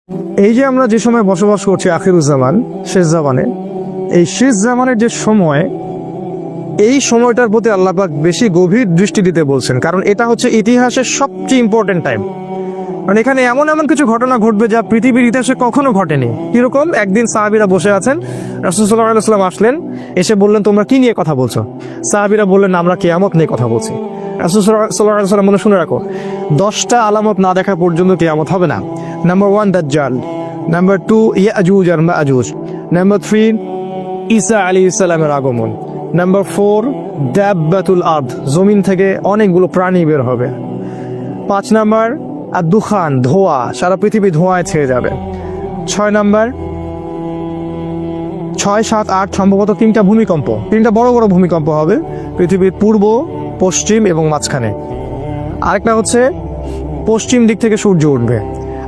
এই যে আমরা যে সময় বসবাস করছি আখিরুজ্জামান, শেষ জামানে, এই শেষ জামানের যে সময়, এই সময়টার প্রতি আল্লাহ পাক বেশি গভীর দৃষ্টি দিতে বলছেন, কারণ এটা হচ্ছে ইতিহাসের সবচেয়ে ইম্পর্টেন্ট টাইম। কারণ এখানে এমন এমন কিছু ঘটনা ঘটবে যা পৃথিবীর ইতিহাসে কখনো ঘটেনি। কিরকম? একদিন সাহাবীরা বসে আছেন, রাসূল সাল্লাল্লাহু আলাইহি ওয়াসাল্লাম আসলেন, এসে বললেন তোমরা কি নিয়ে কথা বলছো? সাহাবীরা বললেন আমরা কিয়ামত নিয়ে কথা বলছি। রাসূল সাল্লাল্লাহু আলাইহি ওয়াসাল্লাম বললেন শুনে রাখো, 10টা আলামত না দেখা পর্যন্ত কিয়ামত হবে না। নাম্বার 1 দাজ্জাল, নাম্বার 2 ইয়াজুজ আর মাজুজ, নাম্বার 3 ঈসা আলাইহিস সালামের আগমন, নাম্বার 4 দাব্বাতুল আরদ, জমিন থেকে অনেকগুলো প্রাণী বের হবে, 5 নাম্বার আর দুখান, ধোঁয়া, সারা পৃথিবী ধোঁয়ায় ছেয়ে যাবে, 6 নাম্বার 6, 7, 8 সম্ভবত 3টা ভূমিকম্প, 3টা বড় বড় ভূমিকম্প হবে পৃথিবীর পূর্ব, পশ্চিম এবং মাঝখানে। আরেকটা হচ্ছে পশ্চিম দিক থেকে সূর্য উঠবে।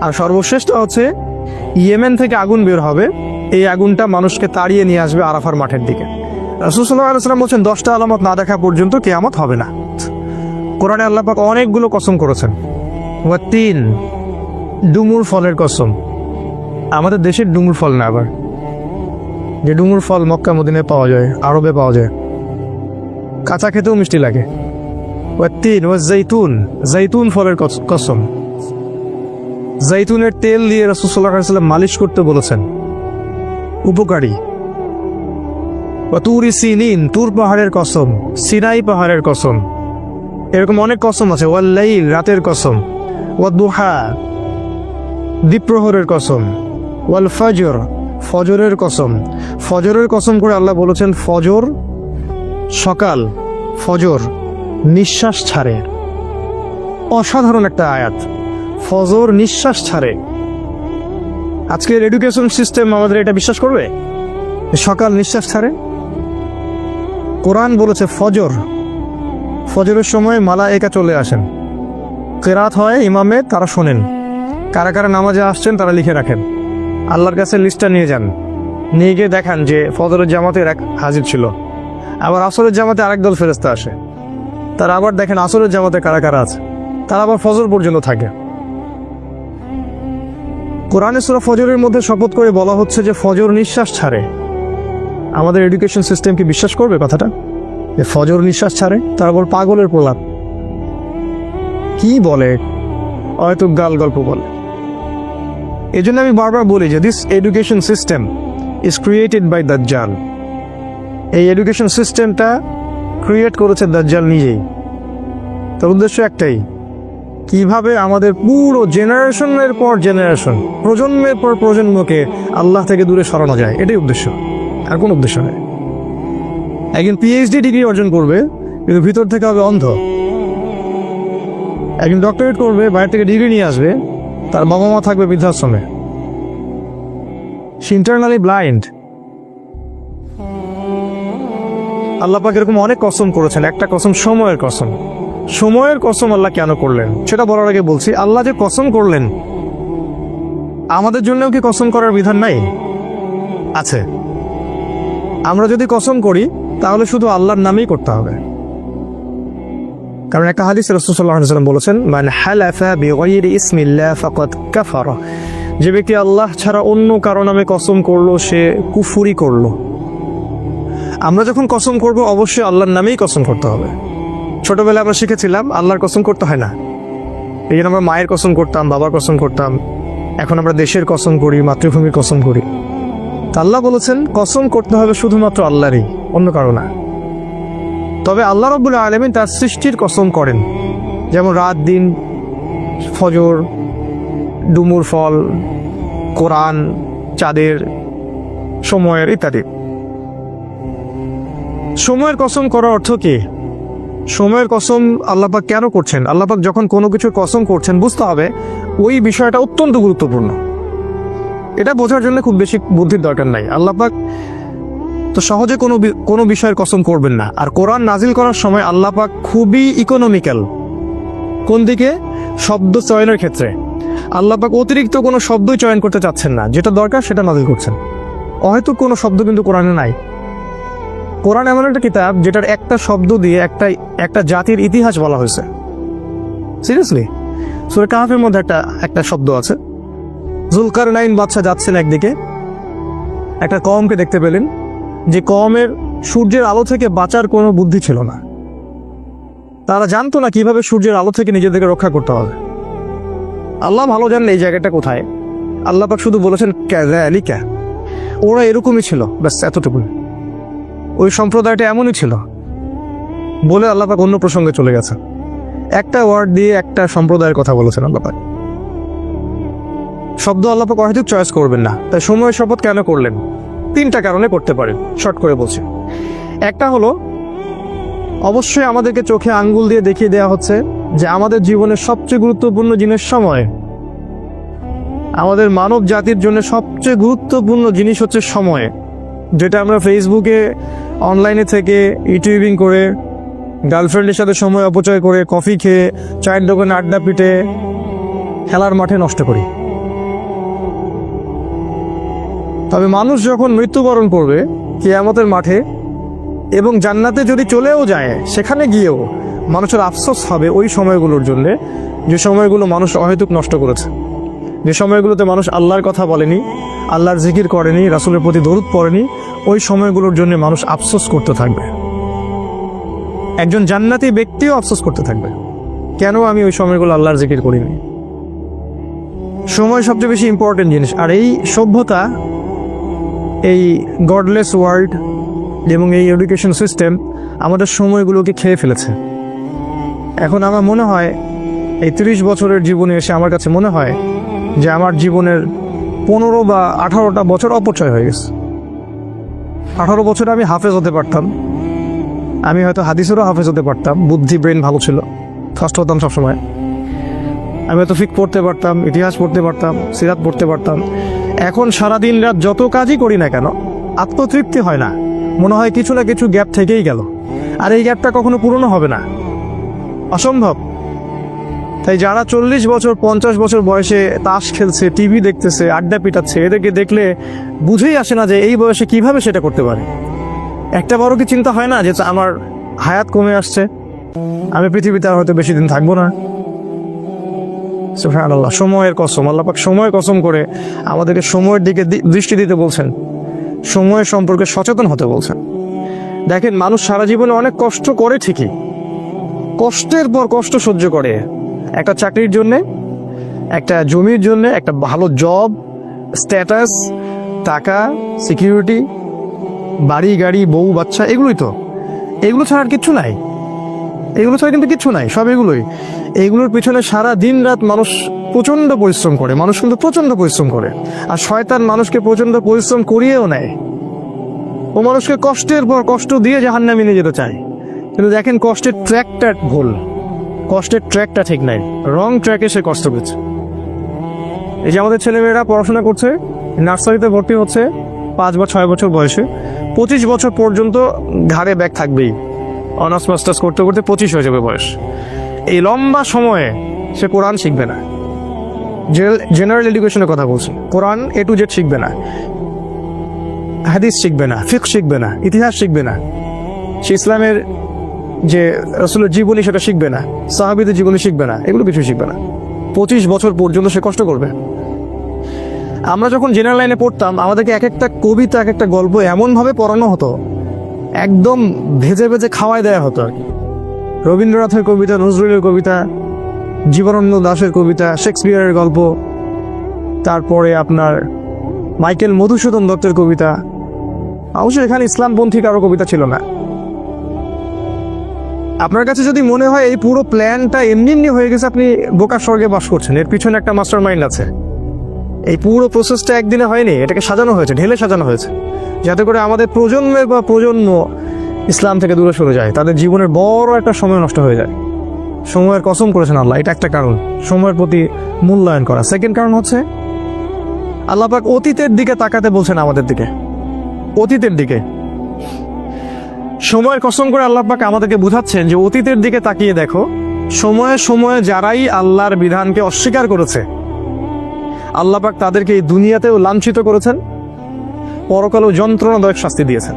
আর সর্বশ্রেষ্ঠ হচ্ছে ইয়েমেন থেকে আগুন বের হবে, এই আগুনটা মানুষকে তাড়িয়ে নিয়ে আসবে আরাফার মাঠের দিকে। রাসূল সাল্লাল্লাহু আলাইহি ওয়াসাল্লাম বলছেন 10টা আলামত না দেখা পর্যন্ত কিয়ামত হবে না। কোরআনে আল্লাহ পাক অনেকগুলো কসম করেছেন। ওয়াতিন, ডুমুর ফলের কসম। আমাদের দেশের ডুমুর ফল না, আবার যে ডুমুর ফল মক্কা মদিনায় পাওয়া যায়, আরবে পাওয়া যায়, কাঁচা খেতেও মিষ্টি লাগে। ওয়াতিন ওয়া জাইতুন, জাইতুন ফলের কসম। জাইতুনের তেল দিয়ে রাসূল সাল্লাল্লাহু আলাইহি ওয়াসাল্লাম মালিশ করতে বলেছেন, উপকারী। ওয়া তুরি সিনিন, তুর পাহাড়ের কসম, সিনাই পাহাড়ের কসম। এরকম অনেক কসম আছে। ওয়াল লাইল, রাতের কসম। ওয়া দুহা, দ্বীপ্রহরের কসম। ওয়াল ফজর, ফজরের কসম। ফজরের কসম করে আল্লাহ বলেছেন ফজর সকাল, ফজর নিঃশ্বাস ছাড়ে। অসাধারণ একটা আয়াত, ফজর নিঃশ্বাস ছাড়ে। আজকের এডুকেশন সিস্টেম আমাদের এটা বিশ্বাস করবে সকাল নিঃশ্বাস ছাড়ে? কোরআন বলেছে ফজর, ফজরের সময় মালায়েকা চলে আসেন, কেরাত হয় ইমামে, তারা শোনেন, কারা কারা নামাজে আসছেন তারা লিখে রাখেন, আল্লাহর কাছে লিস্টটা নিয়ে যান, নিয়ে গিয়ে দেখান যে ফজরের জামাতের এক হাজির ছিল। আবার আসরের জামাতে আরেক দল ফেরেশতা আসে, তারা আবার দেখেন আসরের জামাতে কারা কারা আছে, তারা আবার ফজর পর্যন্ত থাকে। কোরআনে সূরা ফজরের মধ্যে শপথ করে বলা হচ্ছে যে ফজর নিঃশ্বাস ছাড়ে। আমাদের এডুকেশন সিস্টেম কি বিশ্বাস করবে কথাটা যে ফজর নিঃশ্বাস ছাড়ে? তারপর পাগলের প্রলাপ কি বলে, হয়তো গাল গল্প বলে। এই জন্য আমি বারবার বলি যে this education system is created by দাজ্জাল। এই এডুকেশন সিস্টেমটা ক্রিয়েট করেছে দাজ্জাল নিজেই। তার উদ্দেশ্য একটাই, কিভাবে আমাদের পুরো জেনারেশনের পর জেনারেশন, প্রজন্মের পর প্রজন্মকে আল্লাহ থেকে দূরে সরানো যায়, এটাই উদ্দেশ্য, আর কোনো উদ্দেশ্য নেই। একজন পিএইচডি ডিগ্রি অর্জন করবে কিন্তু ভিতর থেকে হবে অন্ধ। একজন ডক্টরেট করবে, বাইরে থেকে ডিগ্রি নিয়ে আসবে, তার বাবা মা থাকবে বৃদ্ধাশ্রমে। সে ইন্টারনালি ব্লাইন্ড। আল্লাহ পাক এরকম অনেক কসম করেছেন। একটা কসম সময়ের কসম। সময়ের কসম আল্লাহ কেন করলেন সেটা বলার আগে বলছি, আল্লাহ যে কসম করলেন, আমাদের জন্যও কি কসম করার বিধান নাই? আছে। আমরা যদি কসম করি তাহলে শুধু আল্লাহর নামেই করতে হবে। কারণ একটা হাদিসে রাসূল সাল্লাল্লাহু আলাইহি ওয়াসাল্লাম বলেছেন, মান হালাফা বিগাইরি ইসমিল্লাহ ফাকাদ কাফারা, যে ব্যক্তি আল্লাহ ছাড়া অন্য কারো নামে কসম করলো সে কুফরি করলো। আমরা যখন কসম করব অবশ্যই আল্লাহর নামেই কসম করতে হবে। ছোটবেলায় আমরা শিখেছিলাম আল্লাহর কসম করতে হয় না, এই জন্য আমরা মায়ের কসম করতাম, বাবার কসম করতাম। এখন আমরা দেশের কসম করি, মাতৃভূমির কসম করি। আল্লাহ বলেছেন কসম করতে হবে শুধুমাত্র আল্লাহরই, অন্য কারো না। তবে আল্লাহ রাব্বুল আলামিন তার সৃষ্টির কসম করেন, যেমন রাত দিন, ফজর, ডুমুর ফল, কোরআন, চাঁদের, সময়ের ইত্যাদি। সময়ের কসম করার অর্থ কি? সময়ের কসম আল্লাহ পাক কেন করছেন? আল্লাহ পাক যখন কোনো কিছুর কসম করছেন বুঝতে হবে ওই বিষয়টা অত্যন্ত গুরুত্বপূর্ণ। এটা বোঝার জন্য খুব বেশি বুদ্ধির দরকার নাই। আল্লাহ পাক তো সহজে কোনো বিষয়ের কসম করবেন না। আর কোরআন নাজিল করার সময় আল্লাহ পাক খুবই ইকোনমিক্যাল। কোন দিকে? শব্দ চয়নের ক্ষেত্রে আল্লাহ পাক অতিরিক্ত কোনো শব্দই চয়ন করতে চাচ্ছেন না, যেটা দরকার সেটা নাজিল করছেন। হয়তো কোনো শব্দ কিন্তু কোরআনে নাই। কোরআন এমন একটা কিতাব যেটার একটা শব্দ দিয়ে একটা জাতির ইতিহাস বলা হয়েছে। সিরিয়াসলি, সূরা কাহফের মধ্যে একটা শব্দ আছে, জুলকারনাইন বাদশা যাচ্ছেন একদিকে, একটা কওমকে দেখতে পেলেন যে কওমের সূর্যের আলো থেকে বাঁচার কোনো বুদ্ধি ছিল না। তারা জানতো না কিভাবে সূর্যের আলো থেকে নিজেদেরকে রক্ষা করতে হবে। আল্লাহ ভালো জানেন এই জায়গাটা কোথায়। আল্লাহ পাক শুধু বলেছেন ক্যাযালিকা, ওরা এরকমই ছিল, ব্যাস এতটুকু। ওই সম্প্রদায়টা এমনই ছিল বলে আল্লাহ পাক অন্য প্রসঙ্গে চলে গেছে। একটা ওয়ার্ড দিয়ে একটা সম্প্রদায়ের কথা বলেছেন আল্লাহ পাক। শব্দ আল্লাহ পাক অহেতুক চয়েস করবেন না। তাই সময়ের শপথ কেন করলেন? 3টা কারণে করতে পারেন, শর্ট করে বলছি। একটা হলো, অবশ্যই আমাদেরকে চোখে আঙ্গুল দিয়ে দেখিয়ে দেওয়া হচ্ছে যে আমাদের জীবনের সবচেয়ে গুরুত্বপূর্ণ জিনিস সময়। আমাদের মানব জাতির জন্য সবচেয়ে গুরুত্বপূর্ণ জিনিস হচ্ছে সময়, যেটা আমরা ফেসবুকে, অনলাইনে থেকে, ইউটিউবিং করে, গার্লফ্রেন্ডের সাথে সময় অপচয় করে, কফি খেয়ে, চায়ের দোকানে আড্ডা পিটে, খেলার মাঠে নষ্ট করি। তবে মানুষ যখন মৃত্যুবরণ করবে কিয়ামতের মাঠে এবং জান্নাতে যদি চলেও যায়, সেখানে গিয়েও মানুষের আফসোস হবে ওই সময়গুলোর জন্যে যে সময়গুলো মানুষ অহেতুক নষ্ট করেছে, যে সময়গুলোতে মানুষ আল্লাহর কথা বলেনি, আল্লাহর জিকির করেনি, রাসূলের প্রতি দরুদ পড়েনি। ওই সময়গুলোর জন্য মানুষ আফসোস করতে থাকবে। একজন জান্নাতি ব্যক্তিও আফসোস করতে থাকবে, কেন আমি ওই সময়গুলো আল্লাহর জিকির করিনি। সময় সবচেয়ে বেশি ইম্পর্টেন্ট জিনিস। আর এই সভ্যতা, এই গডলেস ওয়ার্ল্ড এবং এই এডুকেশন সিস্টেম আমাদের সময়গুলোকে খেয়ে ফেলেছে। এখন আমার মনে হয় এই 30 বছরের জীবনে এসে আমার কাছে মনে হয় যে আমার জীবনের 15 বা 18টা বছর অপচয় হয়ে গেছে। 18 বছরে আমি হাফেজ হতে পারতাম, আমি হয়তো হাদিসেরও হাফেজ হতে পারতাম, বুদ্ধি ব্রেন ভালো ছিল, ফার্স্ট হতাম সবসময়। আমি হয়তো ফিক পড়তে পারতাম, ইতিহাস পড়তে পারতাম, সিরাত পড়তে পারতাম। এখন সারাদিন রাত যত কাজই করি না কেন আত্মতৃপ্তি হয় না, মনে হয় কিছু না কিছু গ্যাপ থেকেই গেল, আর এই গ্যাপটা কখনো পূরণ হবে না, অসম্ভব। তাই যারা 40 বছর 50 বছর বয়সে তাস খেলছে, টিভি দেখতেছে, আড্ডা পিটাচ্ছে, এদেরকে দেখলে বুঝেই আসে না যে এই বয়সে কিভাবে সেটা করতে পারে। একটা বড় কি চিন্তা হয় না যে আমার হায়াত কমে আসছে, আমি পৃথিবীতে আর হয়তো বেশি দিন থাকবো না। সুবহানাল্লাহ, সময়ের কসম, আল্লাহ পাক সময়ের কসম করে আমাদেরকে সময়ের দিকে দৃষ্টি দিতে বলছেন, সময়ের সম্পর্কে সচেতন হতে বলছেন। দেখেন, মানুষ সারা জীবনে অনেক কষ্ট করে ঠিকই, কষ্টের পর কষ্ট সহ্য করে, একটা চাকরির জন্যে, একটা জমির জন্যে, একটা ভালো জব, স্ট্যাটাস, টাকা, সিকিউরিটি, বাড়ি গাড়ি, বউ বাচ্চা, এগুলোই তো। এগুলো ছাড়া আর কিচ্ছু নাই, এগুলো ছাড়া কিন্তু কিচ্ছু নাই, সব এগুলোই। এইগুলোর পিছনে সারা দিন রাত মানুষ প্রচণ্ড পরিশ্রম করে, মানুষ কিন্তু প্রচণ্ড পরিশ্রম করে। আর শয়তান মানুষকে প্রচণ্ড পরিশ্রম করিয়েও নেয়, ও মানুষকে কষ্টের পর কষ্ট দিয়ে জাহান্নামে নিয়ে যেতে চায়। কিন্তু দেখেন, কষ্টের ট্র্যাকটা ভুল, কষ্টের ট্র্যাকটা ঠিক নাই, রং ট্র্যাকে সে কষ্ট পেয়েছে। এই যে আমাদের ছেলেমেয়েরা পড়াশোনা করছে, নার্সারিতে ভর্তি হচ্ছে 5 বা 6 বছর বয়সে, 25 বছর পর্যন্ত ঘাড়ে ব্যাগ থাকবেই। অনার্স মাস্টার্স করতে করতে 25 হয়ে যাবে বয়স। এই লম্বা সময়ে সে কোরআন শিখবে না, জেনারেল এডুকেশনের কথা বলছি, কোরআন A to Z শিখবে না, হাদিস শিখবে না, ফিকহ শিখবে না, ইতিহাস শিখবে না, সে ইসলামের যে রাসূলের জীবনী সেটা শিখবে না, সাহাবীদের জীবনী শিখবে না, এগুলো কিছু শিখবে না। 25 বছর পর্যন্ত সে কষ্ট করবে। আমরা যখন জেনারেল লাইনে পড়তাম, আমাদেরকে এক একটা কবিতা, এক একটা গল্প এমনভাবে পড়ানো হতো, একদম ভেজে ভেজে খাওয়াই দেওয়া হতো আর কি। রবীন্দ্রনাথের কবিতা, নজরুলের কবিতা, জীবনানন্দ দাশের কবিতা, শেক্সপিয়ারের গল্প, তারপরে আপনার মাইকেল মধুসূদন দত্তের কবিতা। অবশ্য এখানে ইসলামপন্থী কারো কবিতা ছিল না। আপনার কাছে যদি মনে হয় এই পুরো প্ল্যানটা এমনি এমনি হয়ে গেছে, আপনি বোকার স্বর্গে বাস করছেন, এর পিছনে একটা মাস্টার মাইন্ড আছে। এই পুরো প্রসেসটা একদিনে হয়নি, এটাকে সাজানো হয়েছে, ঢেলে সাজানো হয়েছে, যাতে করে আমাদের প্রজন্মের বা প্রজন্ম ইসলাম থেকে দূরে সরে যায়, তাদের জীবনের বড় একটা সময় নষ্ট হয়ে যায়। সময়ের কসম করেছেন আল্লাহ, এটা একটা কারণ, সময়ের প্রতি মূল্যায়ন করা। সেকেন্ড কারণ হচ্ছে আল্লাহ পাক অতীতের দিকে তাকাতে বলছেন আমাদের দিকে, অতীতের দিকে। সময়ের কসম করে আল্লাহ পাক আমাদেরকে বুঝাচ্ছেন যে অতীতের দিকে তাকিয়ে দেখো, সময়ে সময়ে যারাই আল্লাহর বিধানকে অস্বীকার করেছে, আল্লাহ পাক তাদেরকে এই দুনিয়াতেও লাঞ্ছিত করেছেন, পরকালেও যন্ত্রণাদায়ক শাস্তি দিয়েছেন।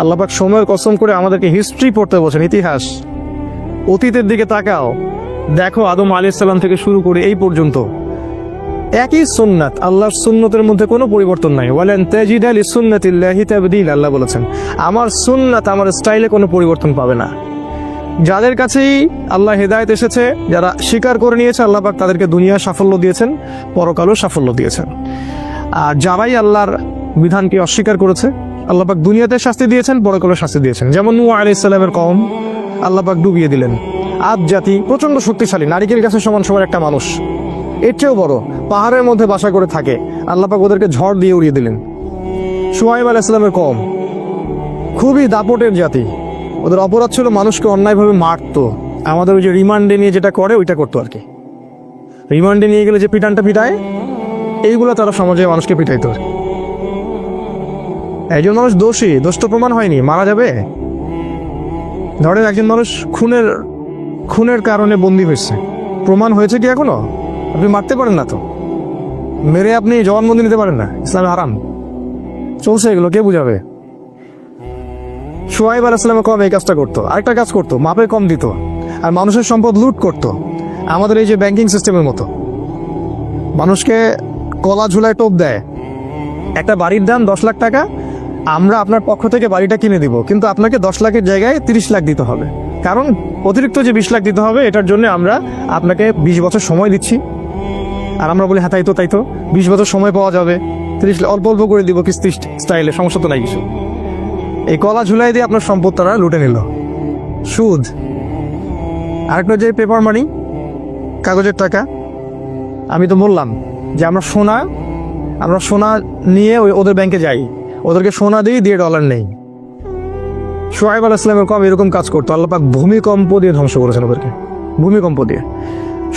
আল্লাহ পাক সময়ের কসম করে আমাদেরকে হিস্ট্রি পড়তে বলছেন, ইতিহাস। অতীতের দিকে তাকাও, দেখো আদম আলাইহিস সালাম থেকে শুরু করে এই পর্যন্ত একই সুন্নাত, আল্লাহর সুন্নতের মধ্যে কোনো পরিবর্তন নাই। ওয়ালান তাজিদা লিসুন্নাতিল্লাহি তাবদীলা, আল্লাহ বলেছেন আমার সুন্নাত, আমার স্টাইলে কোনো পরিবর্তন পাবে না। যাদের কাছেই আল্লাহ হেদায়েত এসেছে, যারা স্বীকার করে নিয়েছে, আল্লাহ পাক তাদেরকে দুনিয়া সাফল্য দিয়েছেন, পরকালও সাফল্য দিয়েছেন। আর যারাই আল্লাহর বিধানকে অস্বীকার করেছে, আল্লাহ পাক দুনিয়াতে শাস্তি দিয়েছেন, পরকালও শাস্তি দিয়েছেন। যেমন নূহ আলাইহিস সালামের কওম আল্লাহ পাক ডুবিয়ে দিলেন। আদ জাতি প্রচন্ড শক্তিশালী, নারিকেল গাছের সমান সমান একটা মানুষ, এর চেয়েও বড়, পাহাড়ের মধ্যে বাসা করে থাকে, আল্লাহ পাক ওদেরকে ঝড় দিয়ে উড়িয়ে দিলেন। শুআয়ব আলাইহিস সালামের কওম খুবই দাপটের জাতি, ওদের অপরাধ ছিল মানুষকে অন্যায়ভাবে মারতো। আমাদের ওই যে রিমান্ডে নিয়ে যেটা করে ওইটা করতো আর কি। রিমান্ডে নিয়ে গেলে যে পিটানটা পিটায়, এইগুলো তারা সমাজে মানুষকে পিটাইতো। একজন মানুষ দোষী, দোষ তো প্রমাণ হয়নি, মারা যাবে। ধরেন একজন মানুষ খুনের কারণে বন্দী হয়েছে, প্রমাণ হয়েছে কি এখনো? আপনি মারতে পারেন না তো, মেরে আপনি জবানবন্দি নিতে পারেন না, ইসলামে হারাম। চলছে এগুলো, কে বুঝাবে? শুআয়ব আলাইহিস সালামের কওম এই কাজটা করতো। আরেকটা কাজ করতো, মাপে কম দিত আর মানুষের সম্পদ লুট করতো। আমাদের এই যে ব্যাংকিং সিস্টেমের মতো, মানুষকে কলা ঝুলায় টোপ দেয়। একটা বাড়ির দাম 10 লাখ টাকা, আমরা আপনার পক্ষ থেকে বাড়িটা কিনে দিব, কিন্তু আপনাকে 10 লাখের জায়গায় 30 লাখ দিতে হবে। কারণ অতিরিক্ত যে 20 লাখ দিতে হবে, এটার জন্য আমরা আপনাকে 20 বছর সময় দিচ্ছি। আর আমরা বলি হ্যাঁ তাই তো 20 বছর সময় পাওয়া যাবে, 30 লাখ অল্প অল্প করে দিব কিস্তি স্টাইলে, সমস্যা তো নাই কিছু। এই কলা ঝুলাই দিয়ে আপনার সম্পদ তারা লুটে নিল, সুদ। আরেকটা যে পেপার মানি, কাগজের টাকা। আমি তো বললাম যে আমরা সোনা নিয়ে ওদের ব্যাংকে যাই, ওদেরকে সোনা দিয়ে ডলার নেই। শুআয়ব আলাইহিস সালামের কওম এরকম কাজ করতো। আল্লাহ পাক ভূমিকম্প দিয়ে ধ্বংস করেছেন ওদেরকে, ভূমিকম্প দিয়ে।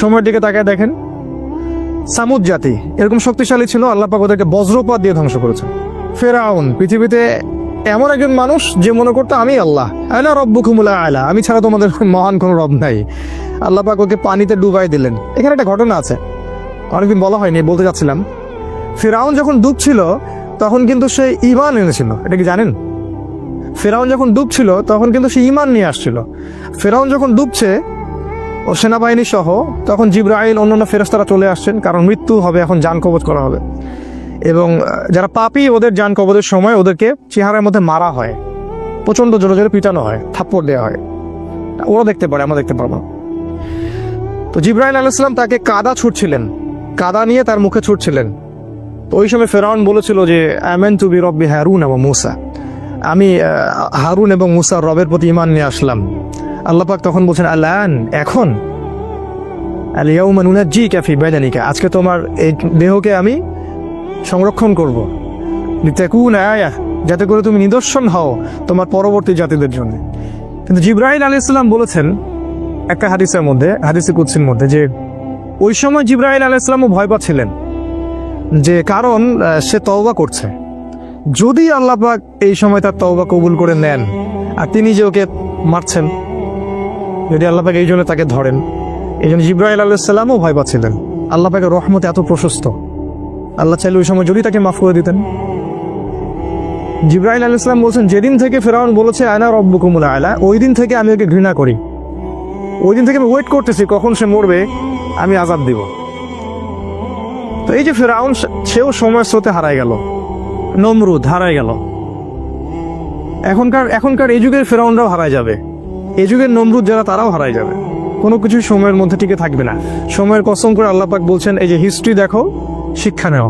সময়ের দিকে তাকায় দেখেন, সামুদ জাতি এরকম শক্তিশালী ছিল, আল্লাহ পাক ওদেরকে বজ্রপাত দিয়ে ধ্বংস করেছেন। ফেরাউন পৃথিবীতে এমন একজন মানুষ যে মনে করতো আমি আল্লাহ, আনা রব্বুকুমুল আ'লা, আমি ছাড়া তোমাদের মহান কোনো রব নাই। আল্লাহ পাক ওকে পানিতে ডুবাই দিলেন। এখানে একটা ঘটনা আছে, অনেকদিন বলা হয়নি, বলতে যাচ্ছিলাম। ফেরাউন যখন ডুবছিল তখন কিন্তু সে ঈমান এনেছিল, এটা কি জানেন? ফেরাউন যখন ডুবছিল তখন কিন্তু সে ঈমান নিয়ে আসছিল। ফেরাউন যখন ডুবছে ও সেনাবাহিনী সহ, তখন জিবরাইল অন্যান্য ফেরেশতারা চলে আসছেন, কারণ মৃত্যু হবে, এখন জান কবজ করা হবে। এবং যারা পাপী, ওদের জান কবজের সময় ওদেরকে চেহারার মধ্যে মারা হয়, প্রচন্ড জোরে জোরে পিটানো হয়, থাপ্পড় দেওয়া হয়। ওরা দেখতে পারে, আমরা দেখতে পারবো। তো জিবরাইল আলাইহিস সালাম তাকে কাদা ছুটছিলেন, কাদা নিয়ে তার মুখে ছুটছিলেন। তো ওই সময় ফেরাউন বলেছিল যে আমানতু বিরব্বি হারুন ওয়া মূসা, আমি হারুন এবং মূসার রবের প্রতি ঈমান নিয়ে আসলাম। আল্লাহ পাক তখন বলছেন আলান, এখন, আল ইয়াউমা নুনাজ্জিকা ফি বাদানিকা, আজকে তোমার এই দেহকে আমি সংরক্ষণ করব, লিতাকুনা আয়া, যাতে করে তুমি নিদর্শন হও তোমার পরবর্তী জাতিদের জন্য। কিন্তু জিবরাইল আলাইহিস সালাম বলেছেন একটা হাদিসের মধ্যে, হাদিসে কুদসির মধ্যে, যে ওই সময় জিবরাইল আলাইহিস সালামও ভয় পাচ্ছিলেন, যে কারণ সে তওবা করছে। যদি আল্লাহ পাক এই সময় তার তওবা কবুল করে নেন আর তিনি যে ওকে মারছেন, যদি আল্লাহ পাক এই জন্য তাকে ধরেন, এই জন্য জিবরাইল আলাইহিস সালামও ভয় পাচ্ছিলেন। আল্লাহ পাকের রহমত এত প্রশস্ত, আল্লাহ চাইলে ওই সময় যদি তাকে মাফ করে দিতেন। জিবরাইল আলাইহিস সালাম বলছেন, যেদিন থেকে ফেরাউন বলেছে আনা রব্বুকুমুল আ'লা, ওই দিন থেকে আমি ওকে ঘৃণা করি, ওই দিন থেকে আমি ওয়েট করতেছি কখন সে মরবে, আমি আযাব দিব। তো এই যে ফেরাউন, সেও সময়ের স্রোতে হারায় গেল, নমরুদ হারায় গেল। এখনকার এই যুগের ফেরাউনরাও হারায় যাবে, এই যুগের নমরুদ যারা, তারাও হারায় যাবে। কোনো কিছুই সময়ের মধ্যে টিকে থাকবে না। সময়ের কসম করে আল্লাহ পাক বলছেন, এই যে হিস্ট্রি দেখো, শিক্ষা নেও।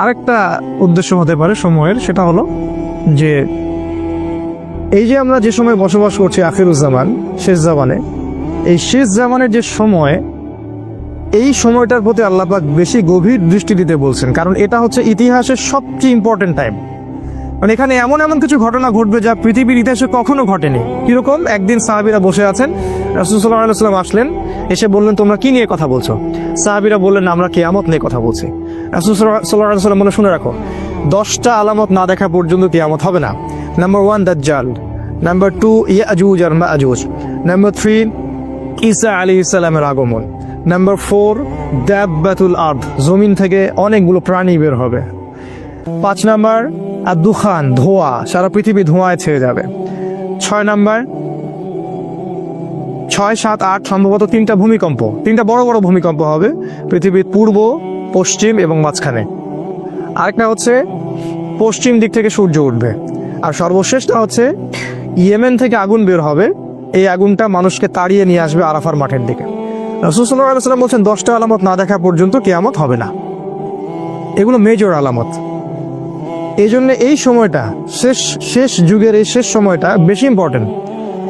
আরেকটা উদ্দেশ্য হতে পারে সময়ের, সেটা হলো যে এই যে আমরা যে সময় বসবাস করছি, আখিরুজ্জামান, শেষ জামানে, এই শেষ জামানের যে সময়, এই সময়টার প্রতি আল্লাহ পাক বেশি গভীর দৃষ্টি দিতে বলছেন, কারণ এটা হচ্ছে ইতিহাসের সবচেয়ে ইম্পর্টেন্ট টাইম। মানে এখানে এমন কিছু ঘটনা ঘটবে যা পৃথিবীর ইতিহাসে কখনো ঘটেনি। কিরকম? একদিন সাহাবীরা বসে আছেন, রাসূল সাল্লাল্লাহু আলাইহি ওয়াসাল্লাম আসলেন, এসে বললেন তোমরা কি নিয়ে কথা বলছো? সাহাবীরা বললেন আমরা কিয়ামত নিয়ে কথা বলছি। রাসূল সাল্লাল্লাহু আলাইহি ওয়াসাল্লাম বলে, শুনে রাখো, 10টা আলামত না দেখা পর্যন্ত কিয়ামত হবে না। নাম্বার 1 দাজ্জাল, নাম্বার 2 ইয়াজুজ আর মাজুজ, নাম্বার 3 ঈসা আলাইহিস সালামের আগমন, নাম্বার 4 দাব্বাতুল আরদ, জমিন থেকে অনেকগুলো প্রাণী বের হবে। 5 নাম্বার আর দুখান, ধোঁয়া, সারা পৃথিবী ধোঁয়ায় ছেয়ে যাবে। 6 নাম্বার 6, 7, 8 সম্ভবত 3টা ভূমিকম্প, 3টা বড় বড় ভূমিকম্প হবে পৃথিবীর পূর্ব, পশ্চিম এবং মাঝখানে। আরেকটা হচ্ছে পশ্চিম দিক থেকে সূর্য উঠবে। আর সর্বশেষটা হচ্ছে ইয়েমেন থেকে আগুন বের হবে, এই আগুনটা মানুষকে তাড়িয়ে নিয়ে আসবে আরাফার মাঠের দিকে। রাসূল সাল্লাল্লাহু আলাইহি ওয়াসাল্লাম বলছেন 10টা আলামত না দেখা পর্যন্ত কিয়ামত হবে না। এগুলো মেজর আলামত। এই জন্য এই সময়টা শেষ যুগের এই শেষ সময়টা বেশি ইম্পর্টেন্ট।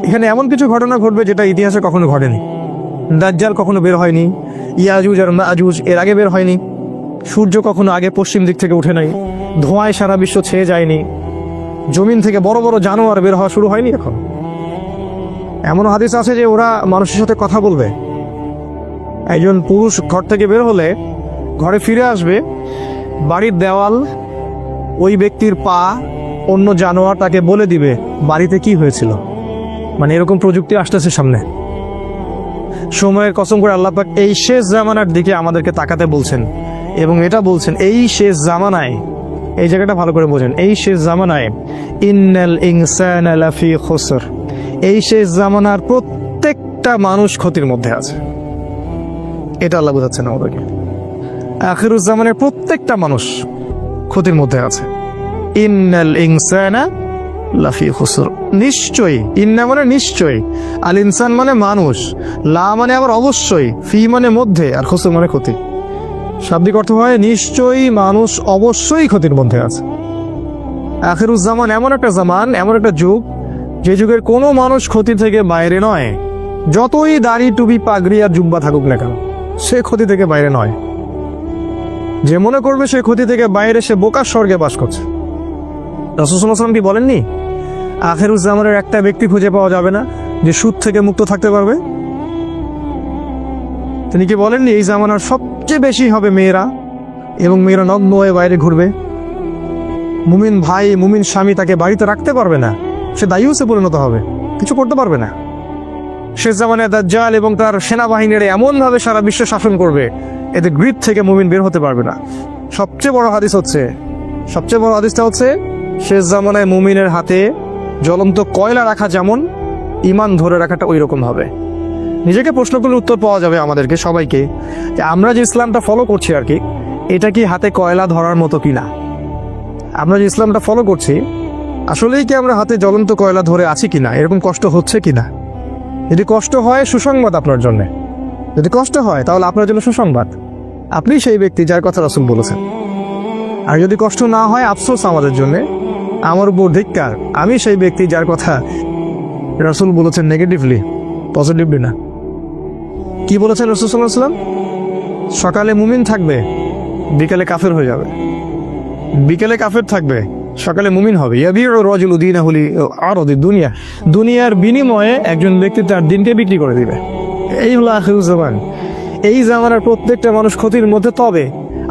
এখানে এমন কিছু ঘটনা ঘটবে যেটা ইতিহাসে কখনো ঘটেনি। দাজ্জাল কখনো বের হয়নি, ইয়াজুজ আর মাজুজ এর আগে বের হয়নি, সূর্য কখনো আগে পশ্চিম দিক থেকে উঠে নাই, ধোঁয়ায় সারা বিশ্ব ছেয়ে যায়নি, জমিন থেকে বড় বড় জানোয়ার বের হওয়া শুরু হয়নি এখন। এমন হাদিস আছে যে ওরা মানুষের সাথে কথা বলবে। একজন পুরুষ ঘর থেকে বের হলে ঘরে ফিরে আসবে, বাড়ির দেওয়াল, ওই ব্যক্তির পা, অন্য জানোয়ার তাকে বলে দিবে বাড়িতে কি হয়েছিল। মানে এরকম প্রযুক্তি আসতেছে সামনে। সময়ের কসম করে আল্লাহ পাক এই শেষ জামানার দিকে আমাদেরকে তাকাতে বলছেন এবং এটা বলছেন এই শেষ জামানায়, এই জায়গাটা ভালো করে বোঝেন, এই শেষ জামানায় ইন্নাল ইনসানা লাফি খুসর, এই শেষ জামানার প্রত্যেকটা মানুষ ক্ষতির মধ্যে আছে। এটা আল্লাহ বোঝাচ্ছেন আমাদেরকে। আখিরুজ জামানের প্রত্যেকটা মানুষ ক্ষতির মধ্যে আছে। ইন্নাল ইনসানা লাফি খুসর, নিশ্চয়ই, ইন্না মানে নিশ্চয়ই, আল ইনসান মানে মানুষ, লা মানে আবার অবশ্যই, ফি মানে মধ্যে, আর খুসর মানে ক্ষতি। শাব্দিক অর্থ হয় নিশ্চয়ই মানুষ অবশ্যই ক্ষতির মধ্যে আছে। আখিরুজ জামান এমন একটা জামান, এমন একটা যুগ, যে যুগের কোনো মানুষ ক্ষতি থেকে বাইরে নয়। যতই দাড়ি, টুপি, পাগড়ি আর জুব্বা থাকুক না কেন, সে ক্ষতি থেকে বাইরে নয়। যে মনে করবে সে ক্ষতি থেকে বাইরে, সে বোকার স্বর্গে বাস করছে। রাসূল সাল্লাল্লাহু আলাইহি ওয়াসাল্লাম কি বলেননি আখিরুজ্জামানের একটা ব্যক্তি খুঁজে পাওয়া যাবে না যে সুদ থেকে মুক্ত থাকতে পারবে? তিনি কি বলেননি এই জামানার সবচেয়ে বেশি হবে মেয়েরা, এবং মেয়েরা নগ্ন হয়ে বাইরে ঘুরবে। মুমিন ভাই, মুমিন স্বামী তাকে বাড়িতে রাখতে পারবে না, সে দায়ুসে পরিণত হবে, কিছু করতে পারবে না। শেষ জামানায় দাজ্জাল এবং তার সেনাবাহিনীরা এমনভাবে সারা বিশ্ব শাসন করবে, এতে গ্রিড থেকে মুমিন বের হতে পারবে না। সবচেয়ে বড় হাদিসটা হচ্ছে শেষ জামানায় মুমিনের হাতে জ্বলন্ত কয়লা রাখা যেমন, ঈমান ধরে রাখাটা ওই রকম হবে। নিজেকে প্রশ্ন করলে উত্তর পাওয়া যাবে আমাদেরকে সবাইকে, যে আমরা যে ইসলামটা ফলো করছি আর কি, এটা কি হাতে কয়লা ধরার মতো কিনা? আমরা যে ইসলামটা ফলো করছি আসলেই কি আমরা হাতে জ্বলন্ত কয়লা ধরে আছি কিনা, এরকম কষ্ট হচ্ছে কিনা? যদি কষ্ট হয় সুসংবাদ আপনার জন্য, যদি কষ্ট হয় তাহলে আপনার জন্য সুসংবাদ, আপনি সেই ব্যক্তি যার কথা রাসূল বলেছেন। আর যদি কষ্ট না হয় আফসোস আমাদের জন্য, আমার উপর ধিক্কার, আমি সেই ব্যক্তি যার কথা রাসূল বলেছেন নেগেটিভলি, পজিটিভলি না। কি বলেছেন রাসূল সাল্লাল্লাহু আলাইহি ওয়াসাল্লাম? সকালে মুমিন থাকবে, বিকালে কাফের হয়ে যাবে। বিকেলে কাফের থাকবে, সকালে মুমিন হবে। ইয়াবিউ রাজুলু দীনাহু লিআরদি দুনিয়া, দুনিয়ার বিনিময়ে একজন ব্যক্তি তার দিনকে বিক্রি করে দিবে। এই হলো আখিরুজ জামান। এই জামানার প্রত্যেকটা মানুষ ক্ষতির মধ্যে। তবে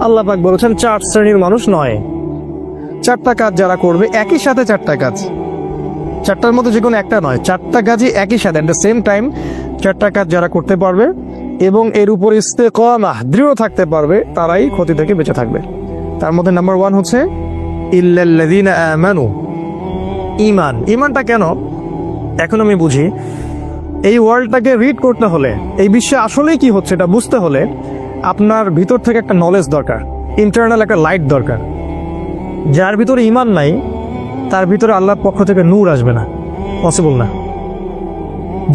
আল্লাহ পাক বলেছেন 4 শ্রেণীর মানুষ নয়। 4টা কাজ যারা করবে, একই সাথে 4টা কাজ, 4টার মধ্যে যে কোনো একটা নয়, 4টা কাজই একই সাথে এট দ্য সেম টাইম, 4টা কাজ যারা করতে পারবে এবং এর উপর ইস্তেকামাহ, দৃঢ় থাকতে পারবে, তারাই ক্ষতি থেকে বেঁচে থাকবে। তার মধ্যে নাম্বার 1 হচ্ছে ইল্লাল্লাযীনা আমানু, ঈমান। ঈমানটা কেন এখন আমি বুঝি। এই ওয়ার্ল্ডটাকে রিড করতে হলে, এই বিশ্বে আসলেই কি হচ্ছে এটা বুঝতে হলে আপনার ভিতর থেকে একটা নলেজ দরকার, ইন্টারনাল একটা লাইট দরকার। যার ভিতরে ঈমান নাই তার ভিতরে আল্লাহর পক্ষ থেকে নূর আসবে না, পসিবল না।